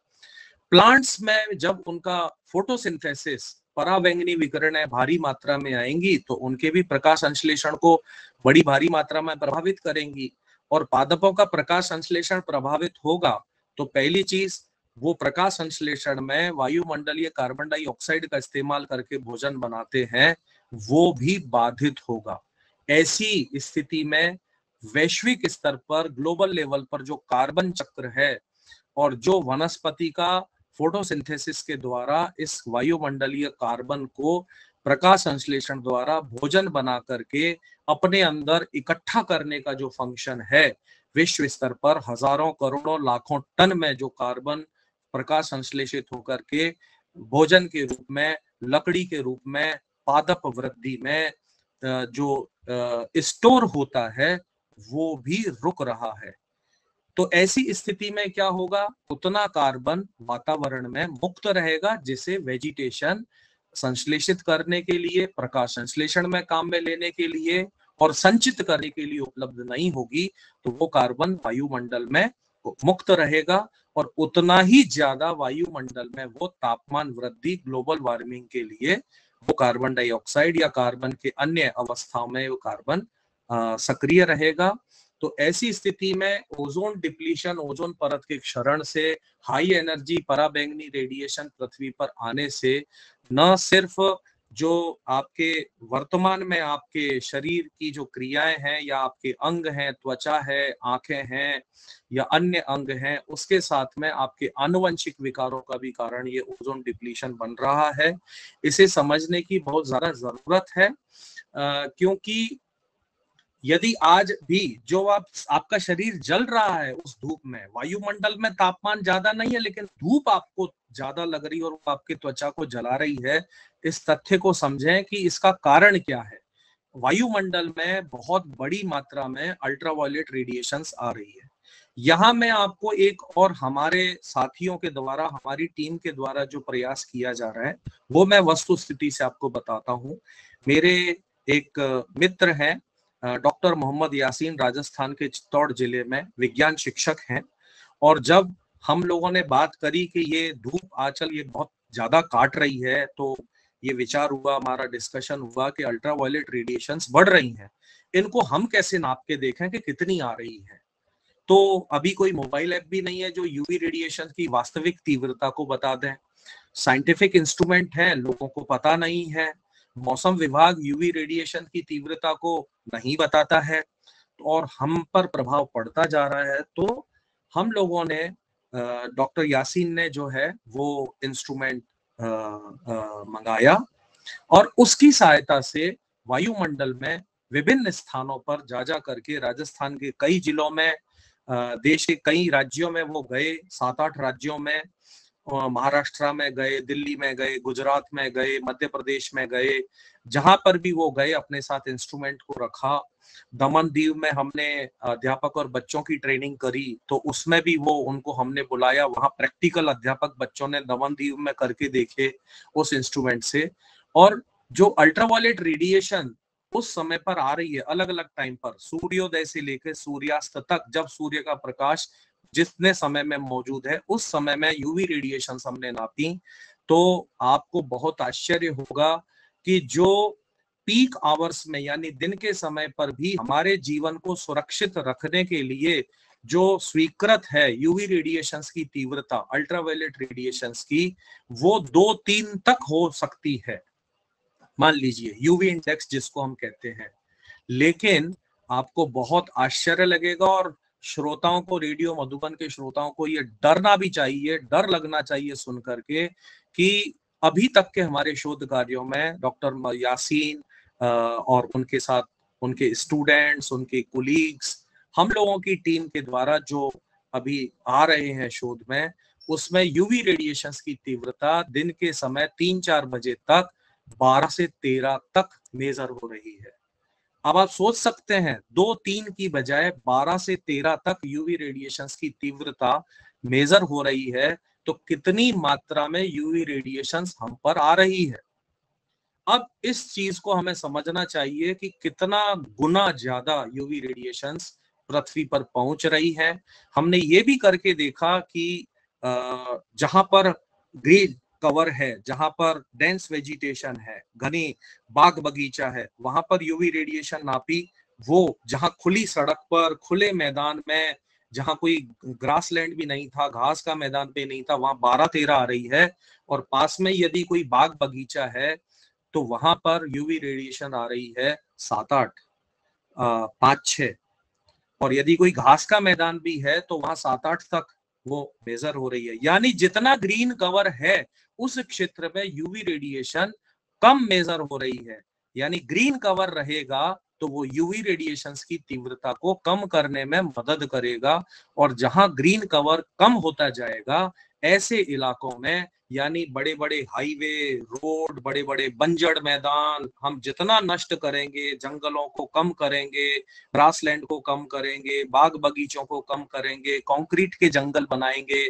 प्लांट्स में जब उनका फोटोसिंथेसिस, पराबैंगनी विकिरणें भारी मात्रा में आएंगी तो उनके भी प्रकाश संश्लेषण को बड़ी भारी मात्रा में प्रभावित करेंगी। और पादपों का प्रकाश संश्लेषण प्रभावित होगा तो पहली चीज, वो प्रकाश संश्लेषण में वायुमंडलीय कार्बन डाइऑक्साइड का इस्तेमाल करके भोजन बनाते हैं, वो भी बाधित होगा। ऐसी स्थिति में वैश्विक स्तर पर, ग्लोबल लेवल पर जो कार्बन चक्र है और जो वनस्पति का फोटोसिंथेसिस के द्वारा इस वायुमंडलीय कार्बन को प्रकाश संश्लेषण द्वारा भोजन बना करके अपने अंदर इकट्ठा करने का जो फंक्शन है, विश्व स्तर पर हजारों करोड़ों लाखों टन में जो कार्बन प्रकाश संश्लेषित होकर के भोजन के रूप में, लकड़ी के रूप में, पादप वृद्धि में जो स्टोर होता है, वो भी रुक रहा है। तो ऐसी स्थिति में क्या होगा, उतना कार्बन वातावरण में मुक्त रहेगा जिसे वेजिटेशन संश्लेषित करने के लिए, प्रकाश संश्लेषण में काम में लेने के लिए और संचित करने के लिए उपलब्ध नहीं होगी। तो वो कार्बन वायुमंडल में मुक्त रहेगा और उतना ही ज्यादा वायुमंडल में वो तापमान वृद्धि, ग्लोबल वार्मिंग के लिए वो कार्बन डाइऑक्साइड या कार्बन के अन्य अवस्थाओं में वो कार्बन सक्रिय रहेगा। तो ऐसी स्थिति में ओजोन डिप्लीशन, ओजोन परत के क्षरण से, हाई एनर्जी पराबैंगनी रेडिएशन पृथ्वी पर आने से न सिर्फ जो आपके वर्तमान में आपके शरीर की जो क्रियाएं हैं या आपके अंग हैं, त्वचा है, आंखें हैं या अन्य अंग हैं, उसके साथ में आपके आनुवंशिक विकारों का भी कारण ये ओजोन डिप्लीशन बन रहा है। इसे समझने की बहुत ज्यादा जरूरत है क्योंकि यदि आज भी जो आपका शरीर जल रहा है उस धूप में, वायुमंडल में तापमान ज्यादा नहीं है लेकिन धूप आपको ज्यादा लग रही है और वो आपके त्वचा को जला रही है, इस तथ्य को समझें कि इसका कारण क्या है। वायुमंडल में बहुत बड़ी मात्रा में अल्ट्रावायलेट रेडिएशंस आ रही है। यहाँ मैं आपको एक और हमारे साथियों के द्वारा, हमारी टीम के द्वारा जो प्रयास किया जा रहा है वो मैं वस्तु स्थिति से आपको बताता हूँ। मेरे एक मित्र हैं डॉक्टर मोहम्मद यासीन, राजस्थान के चित्तौड़ जिले में विज्ञान शिक्षक हैं। और जब हम लोगों ने बात करी कि ये धूप आंचल ये बहुत ज्यादा काट रही है, तो ये विचार हुआ, हमारा डिस्कशन हुआ कि अल्ट्रावायलेट रेडिएशंस बढ़ रही हैं, इनको हम कैसे नाप के देखें कि कितनी आ रही है। तो अभी कोई मोबाइल ऐप भी नहीं है जो यूवी रेडिएशन की वास्तविक तीव्रता को बता दें। साइंटिफिक इंस्ट्रूमेंट है, लोगों को पता नहीं है। मौसम विभाग यूवी रेडिएशन की तीव्रता को नहीं बताता है और हम पर प्रभाव पड़ता जा रहा है। तो हम लोगों ने, डॉक्टर यासीन ने जो है वो इंस्ट्रूमेंट मंगाया और उसकी सहायता से वायुमंडल में विभिन्न स्थानों पर जा करके राजस्थान के कई जिलों में, देश के कई राज्यों में वो गए, 7-8 राज्यों में, महाराष्ट्र में गए, दिल्ली में गए, गुजरात में गए, मध्य प्रदेश में गए, जहां पर भी वो गए अपने साथ इंस्ट्रूमेंट को रखा। दमन दीव में हमने अध्यापक और बच्चों की ट्रेनिंग करी, तो उसमें भी वो उनको हमने बुलाया, वहां प्रैक्टिकल अध्यापक बच्चों ने दमन दीव में करके देखे उस इंस्ट्रूमेंट से। और जो अल्ट्रावायलेट रेडिएशन उस समय पर आ रही है अलग अलग टाइम पर, सूर्योदय से लेकर सूर्यास्त तक, जब सूर्य का प्रकाश जितने समय में मौजूद है उस समय में यूवी रेडिएशन हमने नापी, तो आपको बहुत आश्चर्य होगा कि जो पीक आवर्स में यानी दिन के समय पर भी हमारे जीवन को सुरक्षित रखने के लिए जो स्वीकृत है यूवी रेडिएशंस की तीव्रता, अल्ट्रावायलेट रेडिएशंस की, वो 2-3 तक हो सकती है, मान लीजिए यूवी इंडेक्स जिसको हम कहते हैं। लेकिन आपको बहुत आश्चर्य लगेगा और श्रोताओं को, रेडियो मधुबन के श्रोताओं को ये डरना भी चाहिए, डर लगना चाहिए सुन करके कि अभी तक के हमारे शोध कार्यों में डॉक्टर यासीन और उनके साथ उनके स्टूडेंट्स, उनके कोलीग्स, हम लोगों की टीम के द्वारा जो अभी आ रहे हैं शोध में, उसमें यूवी रेडिएशंस की तीव्रता दिन के समय 3-4 बजे तक 12 से 13 तक मेजर हो रही है। अब आप सोच सकते हैं 2-3 की बजाय 12 से 13 तक यूवी रेडिएशंस की तीव्रता मेजर हो रही है, तो कितनी मात्रा में यूवी रेडिएशंस हम पर आ रही है। अब इस चीज को हमें समझना चाहिए कि कितना गुना ज्यादा यूवी रेडिएशंस पृथ्वी पर पहुंच रही है। हमने ये भी करके देखा कि जहां पर ग्रीन कवर है, जहां पर डेंस वेजिटेशन है, घनी बाग बगीचा है, वहां पर यूवी रेडिएशन नापी। वो जहां खुली सड़क पर, खुले मैदान में, जहां कोई ग्रासलैंड भी नहीं था, घास का मैदान पे नहीं था, वहां 12-13 आ रही है। और पास में यदि कोई बाग बगीचा है तो वहां पर यूवी रेडिएशन आ रही है 7-8, 5-6। और यदि कोई घास का मैदान भी है तो वहां 7-8 तक वो मेजर हो रही है। यानी जितना ग्रीन कवर है उस क्षेत्र में यूवी रेडिएशन कम मेजर हो रही है। यानी ग्रीन कवर रहेगा तो वो यूवी रेडिएशंस की तीव्रता को कम करने में मदद करेगा। और जहां ग्रीन कवर कम होता जाएगा ऐसे इलाकों में, यानी बड़े बड़े हाईवे, रोड, बड़े बड़े बंजर मैदान हम जितना नष्ट करेंगे, जंगलों को कम करेंगे, ग्रासलैंड को कम करेंगे, बाग बगीचों को कम करेंगे, कंक्रीट के जंगल बनाएंगे,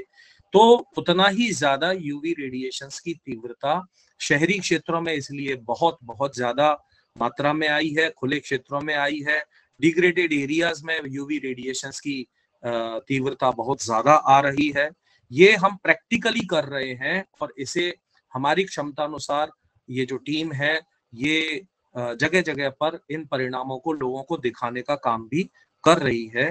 तो उतना ही ज्यादा यूवी रेडिएशंस की तीव्रता शहरी क्षेत्रों में इसलिए बहुत बहुत ज्यादा मात्रा में आई है, खुले क्षेत्रों में आई है। डिग्रेडेड एरियाज में यूवी रेडिएशंस की तीव्रता बहुत ज्यादा आ रही है। ये हम प्रैक्टिकली कर रहे हैं और इसे हमारी क्षमता अनुसार ये जो टीम है ये जगह जगह पर इन परिणामों को लोगों को दिखाने का काम भी कर रही है।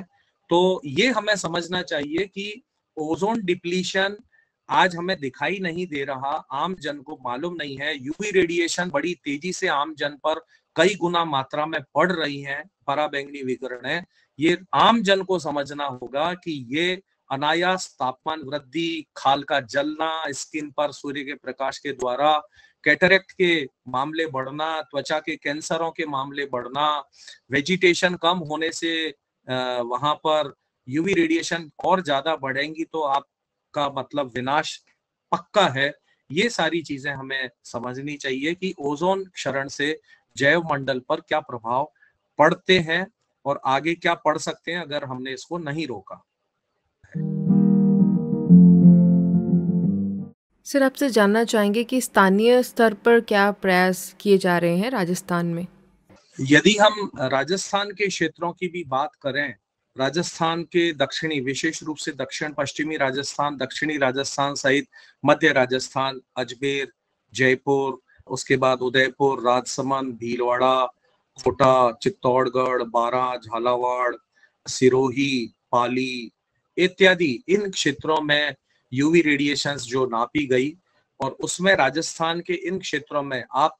तो ये हमें समझना चाहिए कि ओजोन डिप्लीशन आज हमें दिखाई नहीं दे रहा, आम जन को मालूम नहीं है। यूवी रेडिएशन बड़ी तेजी से आम जन पर कई गुना मात्रा में पड़ रही है, पराबैंगनी विकिरणें। ये आम जन को समझना होगा कि ये अनायास तापमान वृद्धि, खाल का जलना, स्किन पर सूर्य के प्रकाश के द्वारा कैटरेक्ट के मामले बढ़ना, त्वचा के कैंसरों के मामले बढ़ना, वेजिटेशन कम होने से वहां पर यूवी रेडिएशन और ज्यादा बढ़ेंगी तो आपका मतलब विनाश पक्का है। ये सारी चीजें हमें समझनी चाहिए कि ओजोन क्षरण से जैव मंडल पर क्या प्रभाव पड़ते हैं और आगे क्या पड़ सकते हैं अगर हमने इसको नहीं रोका। सर, आपसे जानना चाहेंगे कि स्थानीय स्तर पर क्या प्रयास किए जा रहे हैं राजस्थान में? यदि हम राजस्थान के क्षेत्रों की भी बात करें, राजस्थान के दक्षिणी, विशेष रूप से दक्षिण पश्चिमी राजस्थान, दक्षिणी राजस्थान सहित मध्य राजस्थान, अजमेर, जयपुर, उसके बाद उदयपुर, राजसमंद, भीलवाड़ा, कोटा, चित्तौड़गढ़, बारां, झालावाड़, सिरोही, पाली इत्यादि इन क्षेत्रों में यूवी रेडिएशंस जो नापी गई, और उसमें राजस्थान के इन क्षेत्रों में आप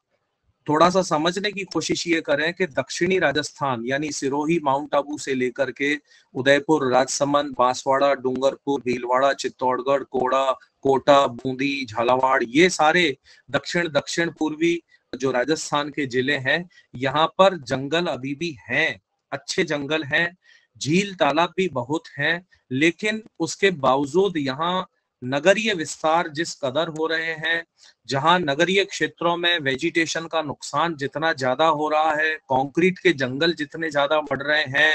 थोड़ा सा समझने की कोशिश ये करें कि दक्षिणी राजस्थान यानी सिरोही, माउंट आबू से लेकर के उदयपुर, राजसमंद, बांसवाड़ा, डूंगरपुर, भीलवाड़ा, चित्तौड़गढ़, कोटा, कोटा, बूंदी, झालावाड़, ये सारे दक्षिण पूर्वी जो राजस्थान के जिले हैं, यहाँ पर जंगल अभी भी हैं, अच्छे जंगल हैं, झील तालाब भी बहुत हैं, लेकिन उसके बावजूद यहाँ नगरीय विस्तार जिस कदर हो रहे हैं, जहां नगरीय क्षेत्रों में वेजिटेशन का नुकसान जितना ज्यादा हो रहा है, कंक्रीट के जंगल जितने ज्यादा बढ़ रहे हैं,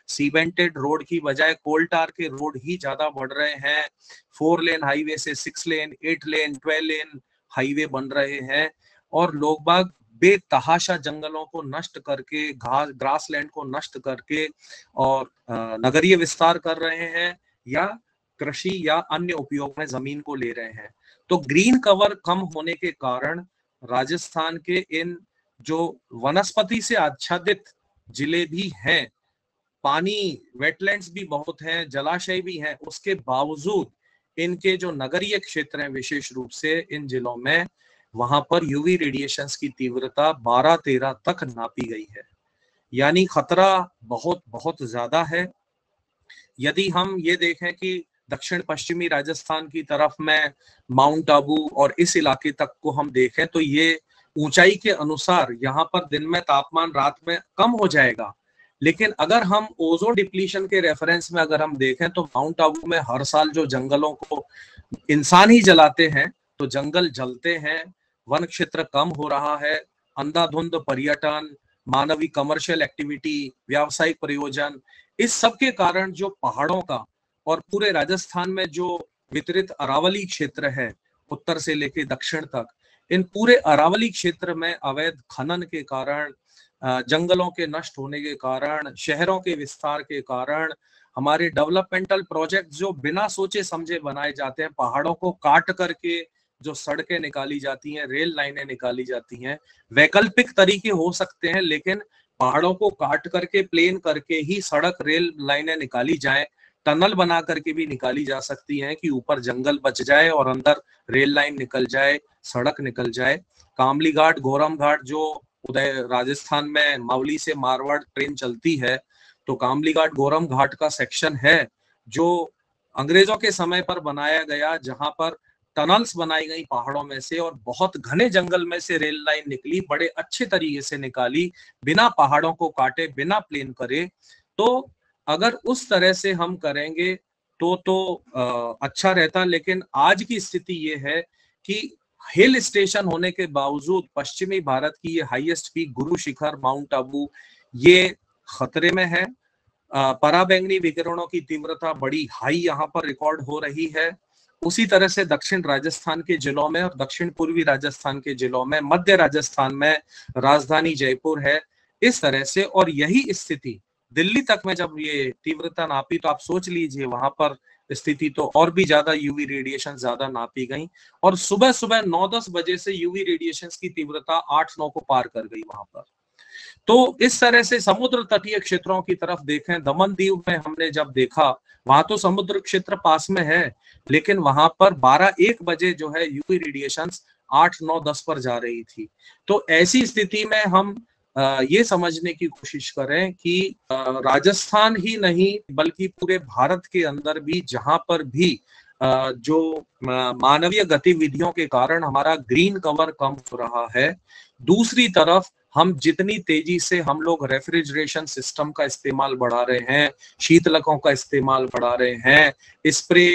सीमेंटेड रोड की बजाय कोल टार के रोड ही ज्यादा बढ़ रहे हैं, 4 लेन हाईवे से 6 लेन, 8 लेन, 12 लेन हाईवे बन रहे हैं, और लोग बाग बेतहाशा जंगलों को नष्ट करके, ग्रास लैंड को नष्ट करके और नगरीय विस्तार कर रहे हैं, या कृषि या अन्य उपयोग में जमीन को ले रहे हैं। तो ग्रीन कवर कम होने के कारण राजस्थान के इन जो वनस्पति से आच्छादित जिले भी हैं, पानी, वेटलैंड्स भी बहुत हैं, जलाशय भी हैं, उसके बावजूद इनके जो नगरीय क्षेत्र हैं, विशेष रूप से इन जिलों में, वहां पर यूवी रेडिएशंस की तीव्रता 12-13 तक नापी गई है। यानी खतरा बहुत बहुत ज्यादा है। यदि हम ये देखें कि दक्षिण पश्चिमी राजस्थान की तरफ में माउंट आबू और इस इलाके तक को हम देखें, तो ये ऊंचाई के अनुसार यहाँ पर दिन में तापमान रात में कम हो जाएगा, लेकिन अगर हम ओजोन डिप्लीशन के रेफरेंस में अगर हम देखें, तो माउंट आबू में हर साल जो जंगलों को इंसान ही जलाते हैं, तो जंगल जलते हैं, वन क्षेत्र कम हो रहा है, अंधाधुंध पर्यटन, मानवीय कमर्शियल एक्टिविटी, व्यावसायिक प्रयोजन, इस सब के कारण जो पहाड़ों का और पूरे राजस्थान में जो वितरित अरावली क्षेत्र है, उत्तर से लेकर दक्षिण तक, इन पूरे अरावली क्षेत्र में अवैध खनन के कारण, जंगलों के नष्ट होने के कारण, शहरों के विस्तार के कारण, हमारे डेवलपमेंटल प्रोजेक्ट जो बिना सोचे समझे बनाए जाते हैं, पहाड़ों को काट करके जो सड़कें निकाली जाती हैं, रेल लाइनें निकाली जाती हैं, वैकल्पिक तरीके हो सकते हैं, लेकिन पहाड़ों को काट करके, प्लेन करके ही सड़क रेल लाइनें निकाली जाए, टनल बना करके भी निकाली जा सकती हैं कि ऊपर जंगल बच जाए और अंदर रेल लाइन निकल जाए, सड़क निकल जाए। कामली घाट, गोरम घाट, जो उदय राजस्थान में मावली से मारवाड़ ट्रेन चलती है, तो कामली घाट गोरम घाट का सेक्शन है जो अंग्रेजों के समय पर बनाया गया, जहां पर टनल्स बनाई गई पहाड़ों में से और बहुत घने जंगल में से रेल लाइन निकली, बड़े अच्छे तरीके से निकाली, बिना पहाड़ों को काटे, बिना प्लेन करे। तो अगर उस तरह से हम करेंगे तो अच्छा रहता, लेकिन आज की स्थिति ये है कि हिल स्टेशन होने के बावजूद पश्चिमी भारत की ये highest peak Guru Shikhar mount Abu, ये खतरे में है। पराबैंगनी विकिरणों की तीव्रता बड़ी हाई यहाँ पर रिकॉर्ड हो रही है। उसी तरह से दक्षिण राजस्थान के जिलों में और दक्षिण पूर्वी राजस्थान के जिलों में, मध्य राजस्थान में राजधानी जयपुर है, इस तरह से। और यही स्थिति दिल्ली तक में जब ये तीव्रता नापी, तो आप सोच लीजिए वहां पर स्थिति तो और भी ज्यादा, यूवी रेडिएशन ज्यादा नापी गई, और सुबह सुबह 9-10 बजे से यूवी रेडिएशन की तीव्रता 8-9 को पार कर गई वहां पर। तो इस तरह से समुद्र तटीय क्षेत्रों की तरफ देखें, दमन दीव में हमने जब देखा, वहां तो समुद्र क्षेत्र पास में है, लेकिन वहां पर 12-1 बजे जो है यूवी रेडिएशन 8-9-10 पर जा रही थी। तो ऐसी स्थिति में हम ये समझने की कोशिश करें कि राजस्थान ही नहीं बल्कि पूरे भारत के अंदर भी जहां पर भी जो मानवीय गतिविधियों के कारण हमारा ग्रीन कवर कम हो रहा है, दूसरी तरफ हम जितनी तेजी से हम लोग रेफ्रिजरेशन सिस्टम का इस्तेमाल बढ़ा रहे हैं, शीतलकों का इस्तेमाल बढ़ा रहे हैं, स्प्रे,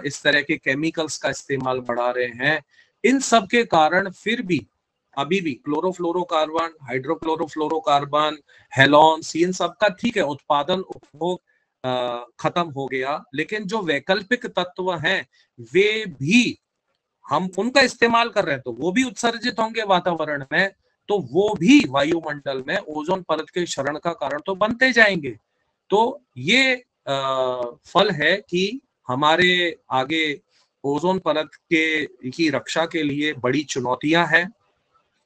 इस तरह के केमिकल्स का इस्तेमाल बढ़ा रहे हैं, इन सब के कारण फिर भी अभी भी क्लोरोफ्लोरोकार्बन, हाइड्रोक्लोरोफ्लोरोकार्बन, हेलॉन्स, इन सब का ठीक है उत्पादन, उपभोग खत्म हो गया, लेकिन जो वैकल्पिक तत्व हैं वे भी हम उनका इस्तेमाल कर रहे हैं, तो वो भी उत्सर्जित होंगे वातावरण में, तो वो भी वायुमंडल में ओजोन परत के क्षरण का कारण तो बनते जाएंगे। तो ये फल है कि हमारे आगे ओजोन परत के की रक्षा के लिए बड़ी चुनौतियां हैं,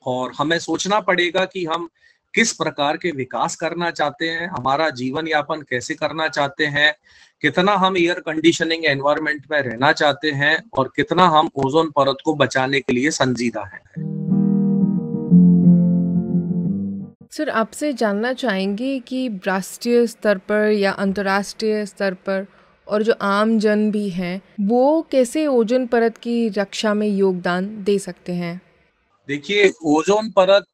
और हमें सोचना पड़ेगा कि हम किस प्रकार के विकास करना चाहते हैं, हमारा जीवन यापन कैसे करना चाहते हैं, कितना हम एयर कंडीशनिंग एनवायरनमेंट में रहना चाहते हैं, और कितना हम ओजोन परत को बचाने के लिए संजीदा हैं। सर, आपसे जानना चाहेंगे कि राष्ट्रीय स्तर पर या अंतर्राष्ट्रीय स्तर पर और जो आम जन भी हैं वो कैसे ओजोन परत की रक्षा में योगदान दे सकते हैं? देखिए, ओजोन परत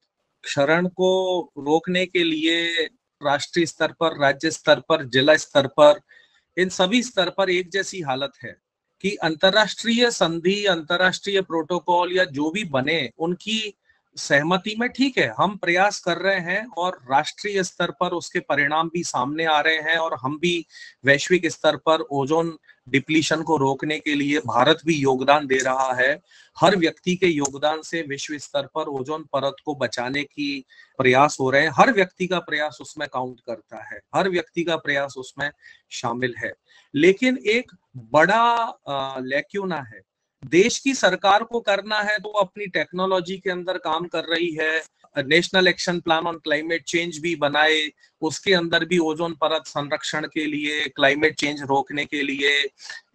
क्षरण को रोकने के लिए राष्ट्रीय स्तर पर, राज्य स्तर पर, जिला स्तर पर, इन सभी स्तर पर एक जैसी हालत है कि अंतर्राष्ट्रीय संधि, अंतर्राष्ट्रीय प्रोटोकॉल या जो भी बने उनकी सहमति में ठीक है, हम प्रयास कर रहे हैं और राष्ट्रीय स्तर पर उसके परिणाम भी सामने आ रहे हैं और हम भी वैश्विक स्तर पर ओजोन डिप्लीशन को रोकने के लिए भारत भी योगदान दे रहा है। हर व्यक्ति के योगदान से विश्व स्तर पर ओजोन परत को बचाने की प्रयास हो रहे हैं। हर व्यक्ति का प्रयास उसमें काउंट करता है, हर व्यक्ति का प्रयास उसमें शामिल है। लेकिन एक बड़ा लैक्यूना है, देश की सरकार को करना है तो अपनी टेक्नोलॉजी के अंदर काम कर रही है, national action plan on climate change भी बनाए, उसके अंदर भी ओजोन परत संरक्षण के लिए, क्लाइमेट चेंज रोकने के लिए,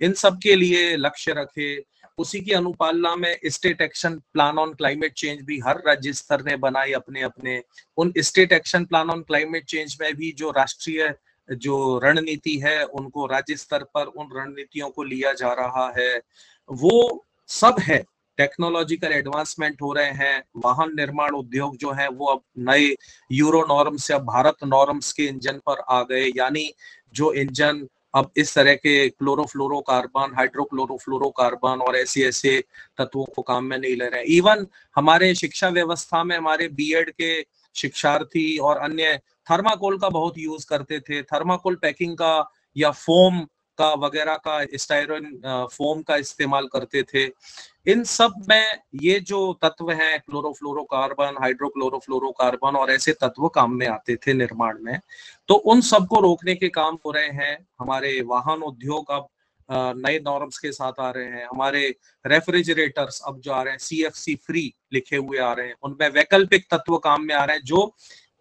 इन सब के लिए लक्ष्य रखे। उसी की अनुपालना में state action plan on climate change भी हर राज्य स्तर ने बनाए अपने अपने। उन state action plan on climate change में भी जो राष्ट्रीय जो रणनीति है उनको राज्य स्तर पर उन रणनीतियों को लिया जा रहा है। वो सब है, टेक्नोलॉजिकल एडवांसमेंट हो रहे हैं, वाहन निर्माण उद्योग जो है वो अब नए यूरो नॉर्म्स या भारत नॉर्म्स के इंजन पर आ गए, यानी जो इंजन अब इस तरह के क्लोरोफ्लोरोकार्बन, हाइड्रोक्लोरोफ्लोरोकार्बन और ऐसे ऐसे तत्वों को काम में नहीं ले रहे हैं। इवन हमारे शिक्षा व्यवस्था में हमारे बीएड के शिक्षार्थी और अन्य थर्माकोल का बहुत यूज करते थे, थर्माकोल पैकिंग का या फोम का वगैरह का, स्टायरन फोम का इस्तेमाल करते थे। इन सब में ये जो तत्व हैं क्लोरोफ्लोरोकार्बन, हाइड्रोक्लोरोफ्लोरोकार्बन और ऐसे तत्व काम में आते थे निर्माण में, तो उन सबको रोकने के काम हो रहे हैं। हमारे वाहन उद्योग अब नए नॉर्म्स के साथ आ रहे हैं, हमारे रेफ्रिजरेटर्स अब जो आ रहे हैं सीएफसी फ्री लिखे हुए आ रहे हैं, उनमें वैकल्पिक तत्व काम में आ रहे हैं जो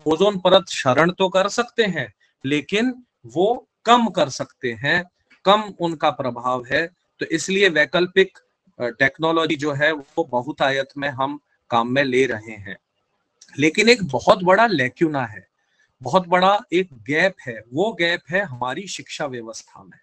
ओजोन परत क्षरण तो कर सकते हैं लेकिन वो कम कर सकते हैं, कम उनका प्रभाव है। तो इसलिए वैकल्पिक टेक्नोलॉजी जो है वो बहुतायत में हम काम में ले रहे हैं। लेकिन एक बहुत बड़ा लैक्यूना है, बहुत बड़ा एक गैप है, वो गैप है हमारी शिक्षा व्यवस्था में।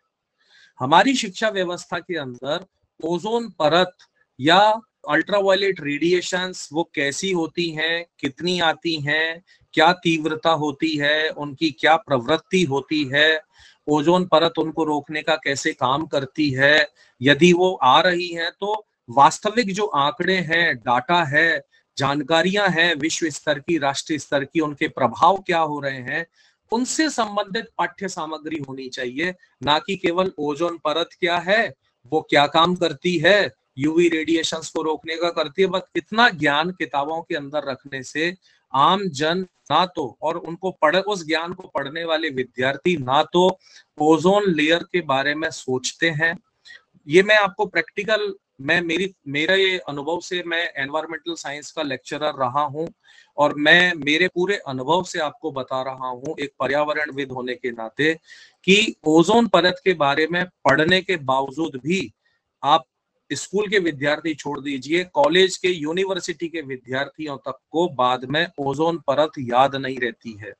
हमारी शिक्षा व्यवस्था के अंदर ओजोन परत या अल्ट्रावायलेट रेडिएशंस वो कैसी होती हैं, कितनी आती हैं, क्या तीव्रता होती है, उनकी क्या प्रवृत्ति होती है, ओजोन परत उनको रोकने का कैसे काम करती है, यदि वो आ रही हैं तो वास्तविक जो आंकड़े हैं, डाटा है, जानकारियां हैं विश्व स्तर की, राष्ट्रीय स्तर की, उनके प्रभाव क्या हो रहे हैं, उनसे संबंधित पाठ्य सामग्री होनी चाहिए। ना कि केवल ओजोन परत क्या है, वो क्या काम करती है, यूवी रेडिएशंस को रोकने का करती है, बस इतना ज्ञान किताबों के अंदर रखने से आम जन ना तो, और उनको उस ज्ञान को पढ़ने वाले विद्यार्थी ना तो ओजोन लेयर के बारे में सोचते हैं। ये मैं आपको प्रैक्टिकल, मैं मेरा ये अनुभव से, मैं एनवायरमेंटल साइंस का लेक्चरर रहा हूं और मैं मेरे पूरे अनुभव से आपको बता रहा हूं एक पर्यावरणविद होने के नाते कि ओजोन परत के बारे में पढ़ने के बावजूद भी आप स्कूल के विद्यार्थी छोड़ दीजिए, कॉलेज के, यूनिवर्सिटी के विद्यार्थियों तक को बाद में ओजोन परत याद नहीं रहती है।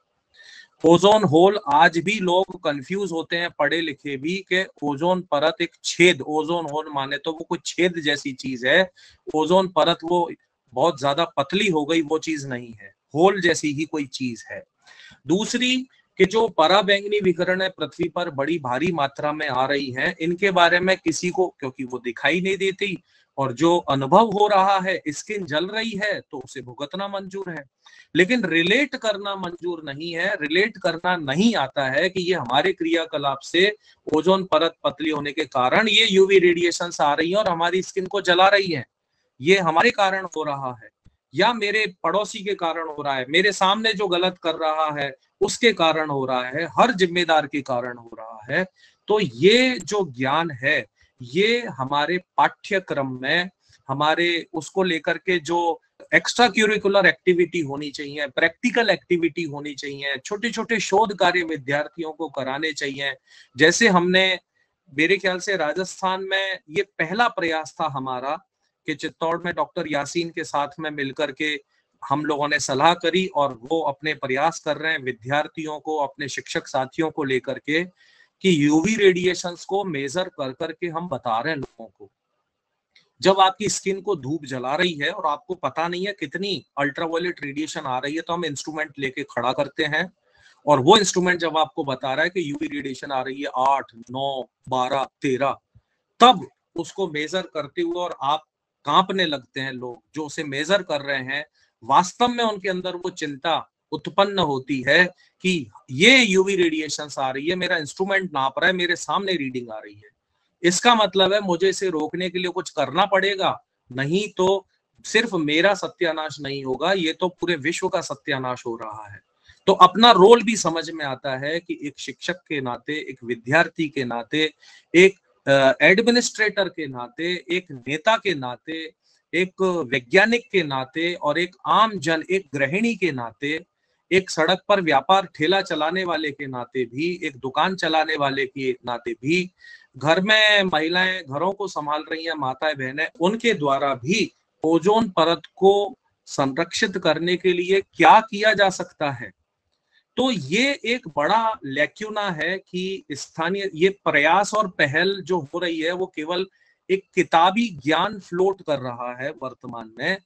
ओजोन होल आज भी लोग कंफ्यूज होते हैं, पढ़े लिखे भी, कि ओजोन परत एक छेद, ओजोन होल माने तो वो कोई छेद जैसी चीज है, ओजोन परत वो बहुत ज्यादा पतली हो गई, वो चीज नहीं है, होल जैसी ही कोई चीज है। दूसरी कि जो पराबैंगनी विकिरण है पृथ्वी पर बड़ी भारी मात्रा में आ रही है, इनके बारे में किसी को, क्योंकि वो दिखाई नहीं देती और जो अनुभव हो रहा है, स्किन जल रही है तो उसे भुगतना मंजूर है, लेकिन रिलेट करना मंजूर नहीं है, रिलेट करना नहीं आता है कि ये हमारे क्रियाकलाप से ओजोन परत पतली होने के कारण ये यूवी रेडिएशंस आ रही है और हमारी स्किन को जला रही है, ये हमारे कारण हो रहा है या मेरे पड़ोसी के कारण हो रहा है, मेरे सामने जो गलत कर रहा है उसके कारण हो रहा है, हर जिम्मेदार के कारण हो रहा है। तो ये जो ज्ञान है ये हमारे पाठ्यक्रम में, हमारे उसको लेकर के जो एक्स्ट्रा क्यूरिकुलर एक्टिविटी होनी चाहिए, प्रैक्टिकल एक्टिविटी होनी चाहिए, छोटे छोटे शोध कार्य विद्यार्थियों को कराने चाहिए। जैसे हमने, मेरे ख्याल से राजस्थान में ये पहला प्रयास था हमारा कि चित्तौड़ में डॉक्टर यासीन के साथ में मिलकर के हम लोगों ने सलाह करी और वो अपने प्रयास कर रहे हैं विद्यार्थियों को, अपने शिक्षक साथियों को लेकर के कि यूवी रेडिएशंस को मेजर कर करके हम बता रहे हैं लोगों को। जब आपकी स्किन को धूप जला रही है और आपको पता नहीं है कितनी अल्ट्रावायलेट रेडिएशन आ रही है, तो हम इंस्ट्रूमेंट लेके खड़ा करते हैं और वो इंस्ट्रूमेंट जब आपको बता रहा है कि यूवी रेडिएशन आ रही है 8, 9, 12, 13, तब उसको मेजर करते हुए और आप कांपने लगते हैं। लोग जो उसे मेजर कर रहे हैं, वास्तव में उनके अंदर वो चिंता उत्पन्न होती है कि ये यूवी रेडिएशंस आ रही है, मेरा इंस्ट्रूमेंट नाप रहा है, मेरे सामने रीडिंग आ रही है, इसका मतलब है मुझे इसे रोकने के लिए कुछ करना पड़ेगा, नहीं तो सिर्फ मेरा सत्यानाश नहीं होगा, ये तो पूरे विश्व का सत्यानाश हो रहा है। तो अपना रोल भी समझ में आता है कि एक शिक्षक के नाते, एक विद्यार्थी के नाते, एक एडमिनिस्ट्रेटर के नाते, एक नेता के नाते, एक वैज्ञानिक के नाते और एक आम जन, एक गृहिणी के नाते, एक सड़क पर व्यापार ठेला चलाने वाले के नाते भी, एक दुकान चलाने वाले के नाते भी, घर में महिलाएं घरों को संभाल रही हैं, माताएं बहनें, उनके द्वारा भी ओजोन परत को संरक्षित करने के लिए क्या किया जा सकता है। तो ये एक बड़ा लैक्यूना है कि स्थानीय ये प्रयास और पहल जो हो रही है वो केवल एक किताबी ज्ञान फ्लोट कर रहा है वर्तमान में।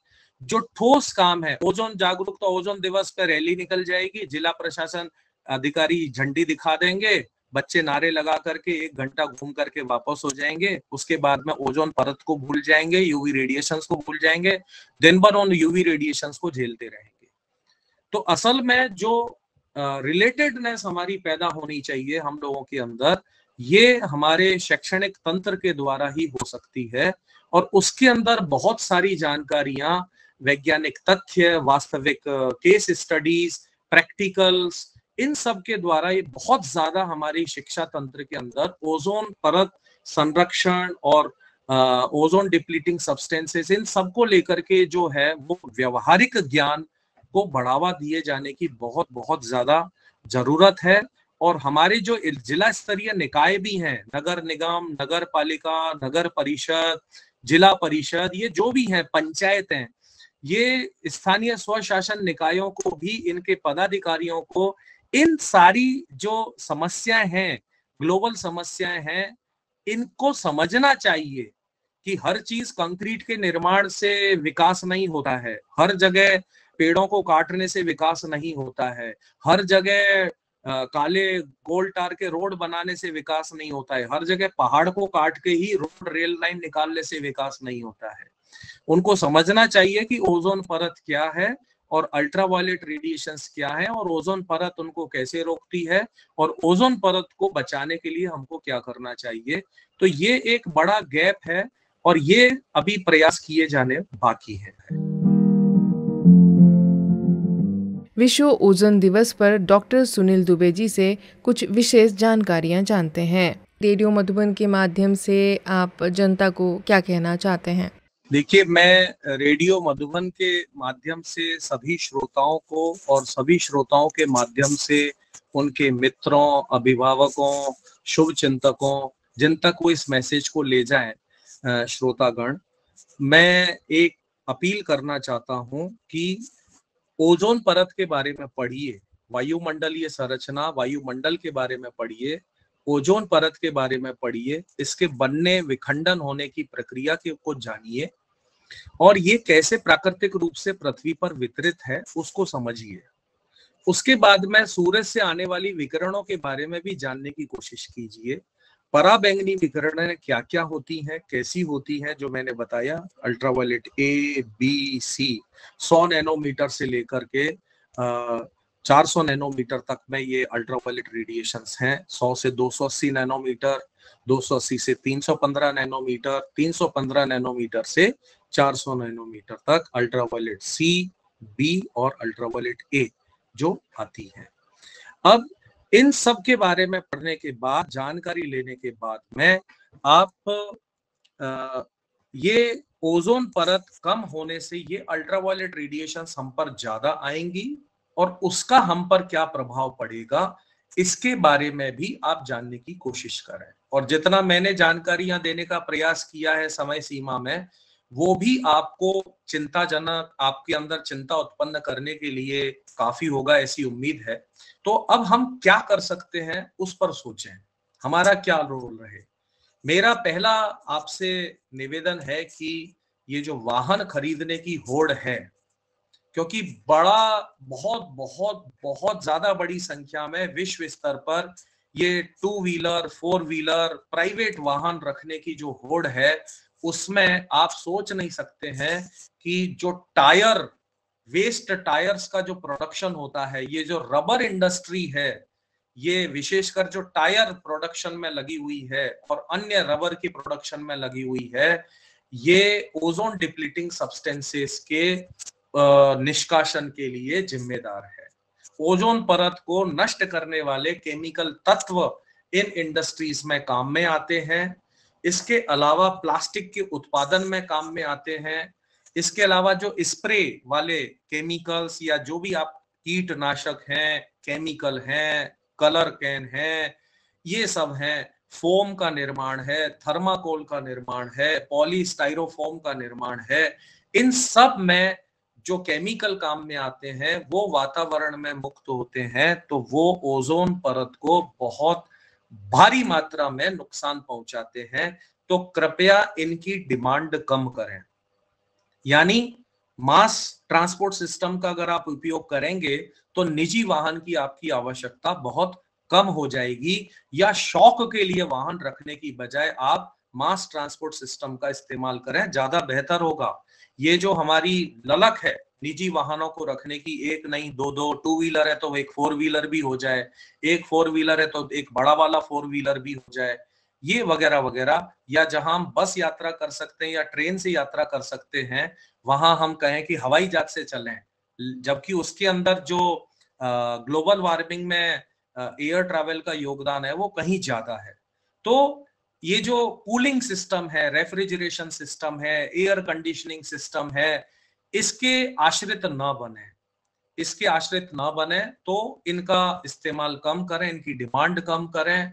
जो ठोस काम है, ओजोन जागरूकता, ओजोन दिवस पर रैली निकल जाएगी, जिला प्रशासन अधिकारी झंडी दिखा देंगे, बच्चे नारे लगा करके 1 घंटा घूम करके वापस हो जाएंगे, उसके बाद में ओजोन परत को भूल जाएंगे, यूवी रेडिएशंस को भूल जाएंगे, दिन भर उन यूवी रेडिएशंस को झेलते रहेंगे। तो असल में जो रिलेटेडनेस हमारी पैदा होनी चाहिए हम लोगों के अंदर, ये हमारे शैक्षणिक तंत्र के द्वारा ही हो सकती है और उसके अंदर बहुत सारी जानकारियां, वैज्ञानिक तथ्य, वास्तविक केस स्टडीज, प्रैक्टिकल्स, इन सब के द्वारा ये बहुत ज्यादा हमारी शिक्षा तंत्र के अंदर ओजोन परत संरक्षण और ओजोन डिप्लीटिंग सब्सटेंसेस, इन सबको लेकर के जो है वो व्यवहारिक ज्ञान को बढ़ावा दिए जाने की बहुत बहुत ज्यादा जरूरत है। और हमारे जो जिला स्तरीय निकाय भी हैं, नगर निगम, नगर पालिका, नगर परिषद, जिला परिषद, ये जो भी हैं, पंचायतें, ये स्थानीय स्वशासन निकायों को भी, इनके पदाधिकारियों को इन सारी जो समस्याएं हैं, ग्लोबल समस्याएं हैं, इनको समझना चाहिए कि हर चीज कंक्रीट के निर्माण से विकास नहीं होता है, हर जगह पेड़ों को काटने से विकास नहीं होता है, हर जगह काले गोल टार के रोड बनाने से विकास नहीं होता है, हर जगह पहाड़ को काट के ही रोड रेल लाइन निकालने से विकास नहीं होता है। उनको समझना चाहिए कि ओजोन परत क्या है और अल्ट्रावायलेट रेडिएशंस क्या है और ओजोन परत उनको कैसे रोकती है और ओजोन परत को बचाने के लिए हमको क्या करना चाहिए। तो ये एक बड़ा गैप है और ये अभी प्रयास किए जाने बाकी है। विश्व ओजोन दिवस पर डॉक्टर सुनील दुबे जी से कुछ विशेष जानकारियां जानते हैं। रेडियो मधुबन के माध्यम से आप जनता को क्या कहना चाहते हैं? देखिए, मैं रेडियो मधुबन के माध्यम से सभी श्रोताओं को और सभी श्रोताओं के माध्यम से उनके मित्रों, अभिभावकों, शुभ चिंतकों, जिन तक वो इस मैसेज को ले जाएं, श्रोतागण, मैं एक अपील करना चाहता हूं कि ओजोन परत के बारे में पढ़िए, वायुमंडलीय संरचना, वायुमंडल के बारे में पढ़िए, ओजोन परत के बारे में पढ़िए, इसके बनने, विखंडन होने की प्रक्रिया को जानिए और ये कैसे प्राकृतिक रूप से पृथ्वी पर वितरित है उसको समझिए। उसके बाद में सूरज से आने वाली विकिरणों के बारे में भी जानने की कोशिश कीजिए। पराबैंगनी विकिरणें क्या क्या होती हैं, कैसी होती हैं, जो मैंने बताया, ultraviolet A, B, C, 100 nanometre से लेकर के 400 नैनोमीटर तक में ये अल्ट्रावायलेट रेडिएशंस हैं। 100 से 280 नैनोमीटर, 280 से 315 नैनोमीटर, 315 नैनोमीटर से 400 नैनोमीटर तक अल्ट्रावायलेट सी, बी और अल्ट्रावायलेट ए जो आती है। अब इन सब के बारे में पढ़ने के बाद, जानकारी लेने के बाद में आप ये ओजोन परत कम होने से ये अल्ट्रावायलेट रेडिएशंस हम पर ज्यादा आएंगी और उसका हम पर क्या प्रभाव पड़ेगा, इसके बारे में भी आप जानने की कोशिश करें। और जितना मैंने जानकारियां देने का प्रयास किया है समय सीमा में, वो भी आपको चिंताजनक, आपके अंदर चिंता उत्पन्न करने के लिए काफी होगा, ऐसी उम्मीद है। तो अब हम क्या कर सकते हैं उस पर सोचें। हमारा क्या रोल रहे। मेरा पहला आपसे निवेदन है कि ये जो वाहन खरीदने की होड़ है, क्योंकि बहुत बहुत बहुत ज्यादा बड़ी संख्या में विश्व स्तर पर ये two wheeler, four wheeler, private वाहन रखने की जो होड़ है, उसमें आप सोच नहीं सकते हैं कि जो टायर, वेस्ट टायर्स का जो प्रोडक्शन होता है, ये जो रबर इंडस्ट्री है, ये विशेषकर जो टायर प्रोडक्शन में लगी हुई है और अन्य रबर की प्रोडक्शन में लगी हुई है, ये ओजोन डिप्लीटिंग सब्सटेंसेस के निष्कासन के लिए जिम्मेदार है। ओजोन परत को नष्ट करने वाले केमिकल तत्व इन इंडस्ट्रीज में काम में आते हैं। इसके अलावा प्लास्टिक के उत्पादन में काम में आते हैं। इसके अलावा जो स्प्रे वाले केमिकल्स या जो भी आप कीटनाशक हैं, केमिकल हैं, कलर कैन है, ये सब हैं, फोम का निर्माण है, थर्माकोल का निर्माण है, पॉलीस्टाइरोफोम का निर्माण है, इन सब में जो केमिकल काम में आते हैं वो वातावरण में मुक्त होते हैं, तो वो ओजोन परत को बहुत भारी मात्रा में नुकसान पहुंचाते हैं। तो कृपया इनकी डिमांड कम करें। यानी मास ट्रांसपोर्ट सिस्टम का अगर आप उपयोग करेंगे तो निजी वाहन की आपकी आवश्यकता बहुत कम हो जाएगी, या शौक के लिए वाहन रखने की बजाय आप मास ट्रांसपोर्ट सिस्टम का इस्तेमाल करें, ज्यादा बेहतर होगा। ये जो हमारी ललक है निजी वाहनों को रखने की, एक नहीं दो दो, टू व्हीलर है तो एक फोर व्हीलर भी हो जाए, एक फोर व्हीलर है तो एक बड़ा वाला फोर व्हीलर भी हो जाए, ये वगैरह वगैरह, या जहां हम बस यात्रा कर सकते हैं या ट्रेन से यात्रा कर सकते हैं, वहां हम कहें कि हवाई जहाज से चलें, जबकि उसके अंदर जो ग्लोबल वार्मिंग में एयर ट्रैवल का योगदान है वो कहीं ज्यादा है। तो ये जो कूलिंग सिस्टम है, रेफ्रिजरेशन सिस्टम है, एयर कंडीशनिंग सिस्टम है, इसके आश्रित न बने, इसके आश्रित न बने, तो इनका इस्तेमाल कम करें, इनकी डिमांड कम करें।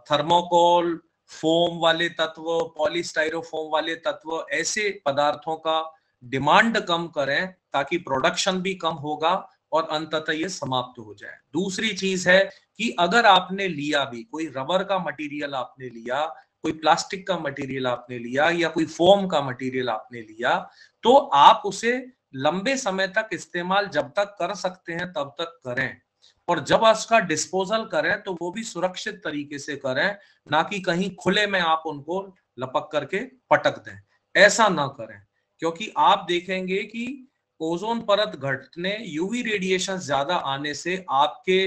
थर्मोकोल, फोम वाले तत्व, पॉलीस्टाइरोफोम वाले तत्व, ऐसे पदार्थों का डिमांड कम करें ताकि प्रोडक्शन भी कम होगा और अंततः ये समाप्त हो जाए। दूसरी चीज है कि अगर आपने लिया भी, कोई रबर का मटेरियल आपने लिया, कोई प्लास्टिक का मटेरियल आपने लिया, या कोई फोम का मटेरियल आपने लिया, तो आप उसे लंबे समय तक इस्तेमाल जब तक कर सकते हैं तब तक करें, और जब उसका डिस्पोजल करें तो वो भी सुरक्षित तरीके से करें, ना कि कहीं खुले में आप उनको लपक करके पटक दें। ऐसा ना करें, क्योंकि आप देखेंगे कि ओजोन परत घटने, यूवी रेडिएशन ज्यादा आने से आपके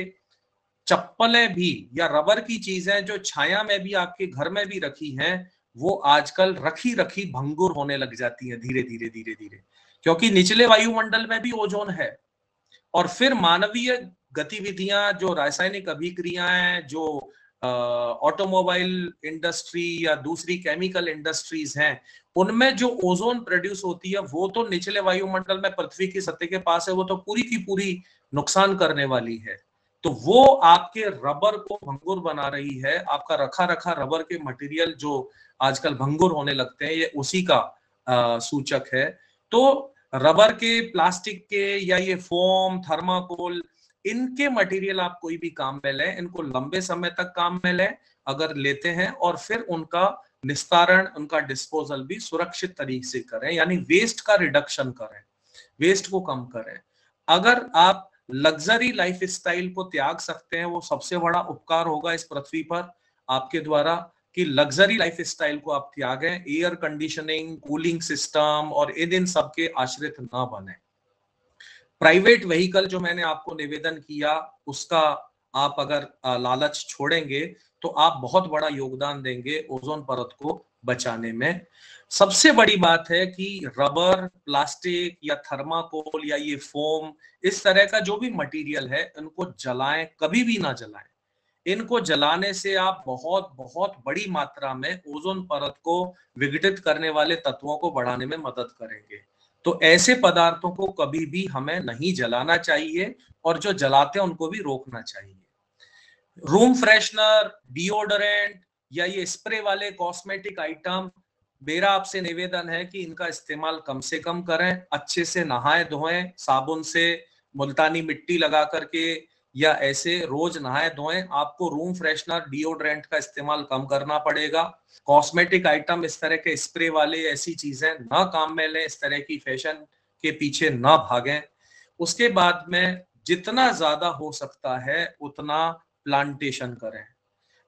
चप्पलें भी या रबर की चीजें जो छाया में भी आपके घर में भी रखी हैं, वो आजकल रखी रखी भंगुर होने लग जाती है धीरे धीरे धीरे धीरे, क्योंकि निचले वायुमंडल में भी ओजोन है। और फिर मानवीय गतिविधियां, जो रासायनिक अभिक्रियाएं, जो ऑटोमोबाइल इंडस्ट्री या दूसरी केमिकल इंडस्ट्रीज हैं, उनमें जो ओजोन प्रोड्यूस होती है वो तो निचले वायुमंडल में पृथ्वी की सतह के पास है, वो तो पूरी की पूरी नुकसान करने वाली है। तो वो आपके रबर को भंगुर बना रही है। आपका रखा रखा रबर के मटेरियल जो आजकल भंगुर होने लगते हैं, ये उसी का सूचक है। तो रबर के, प्लास्टिक के, या ये फोम, थर्माकोल, इनके मटेरियल आप कोई भी काम में लें, इनको लंबे समय तक काम में लें अगर लेते हैं, और फिर उनका निस्तारण, उनका डिस्पोजल भी सुरक्षित तरीके से करें, यानी वेस्ट का रिडक्शन करें, वेस्ट को कम करें। अगर आप लग्जरी लाइफ स्टाइल को त्याग सकते हैं, वो सबसे बड़ा उपकार होगा इस पृथ्वी पर आपके द्वारा, कि लग्जरी लाइफ स्टाइल को आप त्यागें, एयर कंडीशनिंग, कूलिंग सिस्टम और इन सब के आश्रित ना बने। प्राइवेट व्हीकल जो मैंने आपको निवेदन किया, उसका आप अगर लालच छोड़ेंगे तो आप बहुत बड़ा योगदान देंगे ओजोन परत को बचाने में। सबसे बड़ी बात है कि रबर, प्लास्टिक या थर्माकोल या ये फोम, इस तरह का जो भी मटेरियल है, इनको जलाएं, कभी भी ना जलाएं। इनको जलाने से आप बहुत बहुत बड़ी मात्रा में ओजोन परत को विघटित करने वाले तत्वों को बढ़ाने में मदद करेंगे। तो ऐसे पदार्थों को कभी भी हमें नहीं जलाना चाहिए, और जो जलाते हैं उनको भी रोकना चाहिए। रूम फ्रेशनर, डिओडोरेंट या ये स्प्रे वाले कॉस्मेटिक आइटम, मेरा आपसे निवेदन है कि इनका इस्तेमाल कम से कम करें। अच्छे से नहाएं धोएं साबुन से, मुल्तानी मिट्टी लगा करके, या ऐसे रोज नहाए धोएं, आपको रूम फ्रेशनर, डिओड्रेंट का इस्तेमाल कम करना पड़ेगा। कॉस्मेटिक आइटम, इस तरह के स्प्रे वाले ऐसी चीजें ना काम में लें, इस तरह की फैशन के पीछे ना भागें। उसके बाद में जितना ज्यादा हो सकता है उतना प्लांटेशन करें।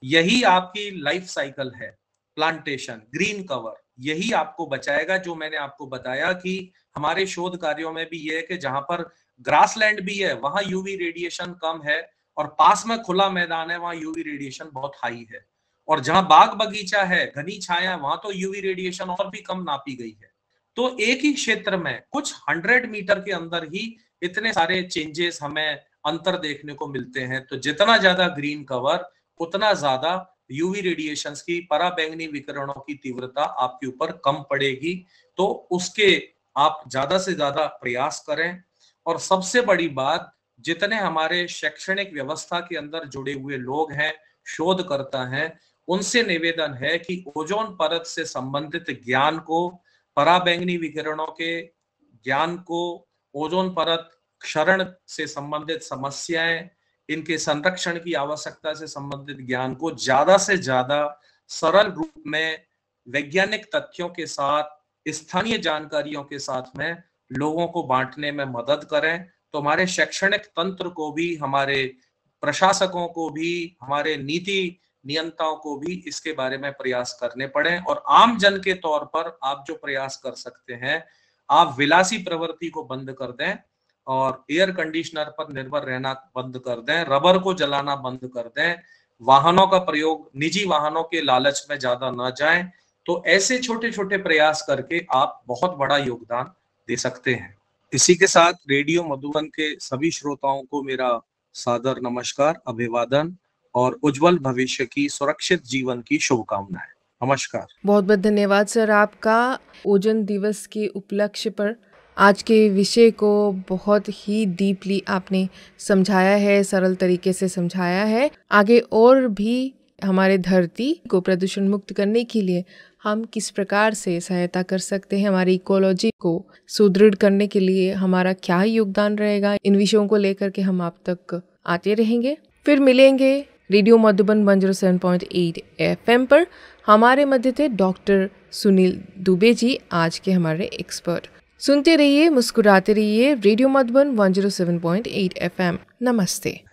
यही आपकी लाइफ साइकिल है, प्लांटेशन, ग्रीन कवर, यही आपको बचाएगा। जो मैंने आपको बताया कि हमारे शोध कार्यों में भी ये है कि जहां पर ग्रासलैंड भी है वहां यूवी रेडिएशन कम है, और पास में खुला मैदान है वहां यूवी रेडिएशन बहुत हाई है, और जहां बाग बगीचा है, घनी छाया, वहां तो यूवी रेडिएशन और भी कम नापी गई है। तो एक ही क्षेत्र में कुछ 100 मीटर के अंदर ही इतने सारे चेंजेस हमें अंतर देखने को मिलते हैं। तो जितना ज्यादा ग्रीन कवर उतना ज्यादा यूवी रेडिएशंस की, पराबैंगनी विकिरणों की तीव्रता आपके ऊपर कम पड़ेगी। तो उसके आप ज्यादा से ज्यादा प्रयास करें। और सबसे बड़ी बात, जितने हमारे शैक्षणिक व्यवस्था के अंदर जुड़े हुए लोग हैं, शोधकर्ता हैं, उनसे निवेदन है कि ओजोन परत से संबंधित ज्ञान को, पराबैंगनी विकिरणों के ज्ञान को, ओजोन परत क्षरण से संबंधित समस्याएं, इनके संरक्षण की आवश्यकता से संबंधित ज्ञान को ज्यादा से ज्यादा सरल रूप में, वैज्ञानिक तथ्यों के साथ, स्थानीय जानकारियों के साथ में लोगों को बांटने में मदद करें। तो हमारे शैक्षणिक तंत्र को भी, हमारे प्रशासकों को भी, हमारे नीति नियंताओं को भी इसके बारे में प्रयास करने पड़े। और आम जन के तौर पर आप जो प्रयास कर सकते हैं, आप विलासी प्रवृत्ति को बंद कर दें और एयर कंडीशनर पर निर्भर रहना बंद कर दें, रबर को जलाना बंद कर दें, वाहनों का प्रयोग, निजी वाहनों के लालच में ज्यादा ना जाएं। तो ऐसे छोटे छोटे प्रयास करके आप बहुत बड़ा योगदान दे सकते हैं। इसी के साथ रेडियो मधुबन के सभी श्रोताओं को मेरा सादर नमस्कार, अभिवादन और उज्जवल भविष्य की, सुरक्षित जीवन की शुभकामनाएं। नमस्कार। बहुत बहुत धन्यवाद सर आपका। ओजोन दिवस के उपलक्ष्य पर आज के विषय को बहुत ही डीपली आपने समझाया है, सरल तरीके से समझाया है। आगे और भी हमारे धरती को प्रदूषण मुक्त करने के लिए हम किस प्रकार से सहायता कर सकते हैं, हमारी इकोलॉजी को सुदृढ़ करने के लिए हमारा क्या योगदान रहेगा, इन विषयों को लेकर के हम आप तक आते रहेंगे। फिर मिलेंगे रेडियो मधुबन 107.8 FM पर। हमारे मध्य थे डॉक्टर सुनील दुबे जी, आज के हमारे एक्सपर्ट। सुनते रहिए, मुस्कुराते रहिए। Radio Madhuban 107.8 FM। नमस्ते।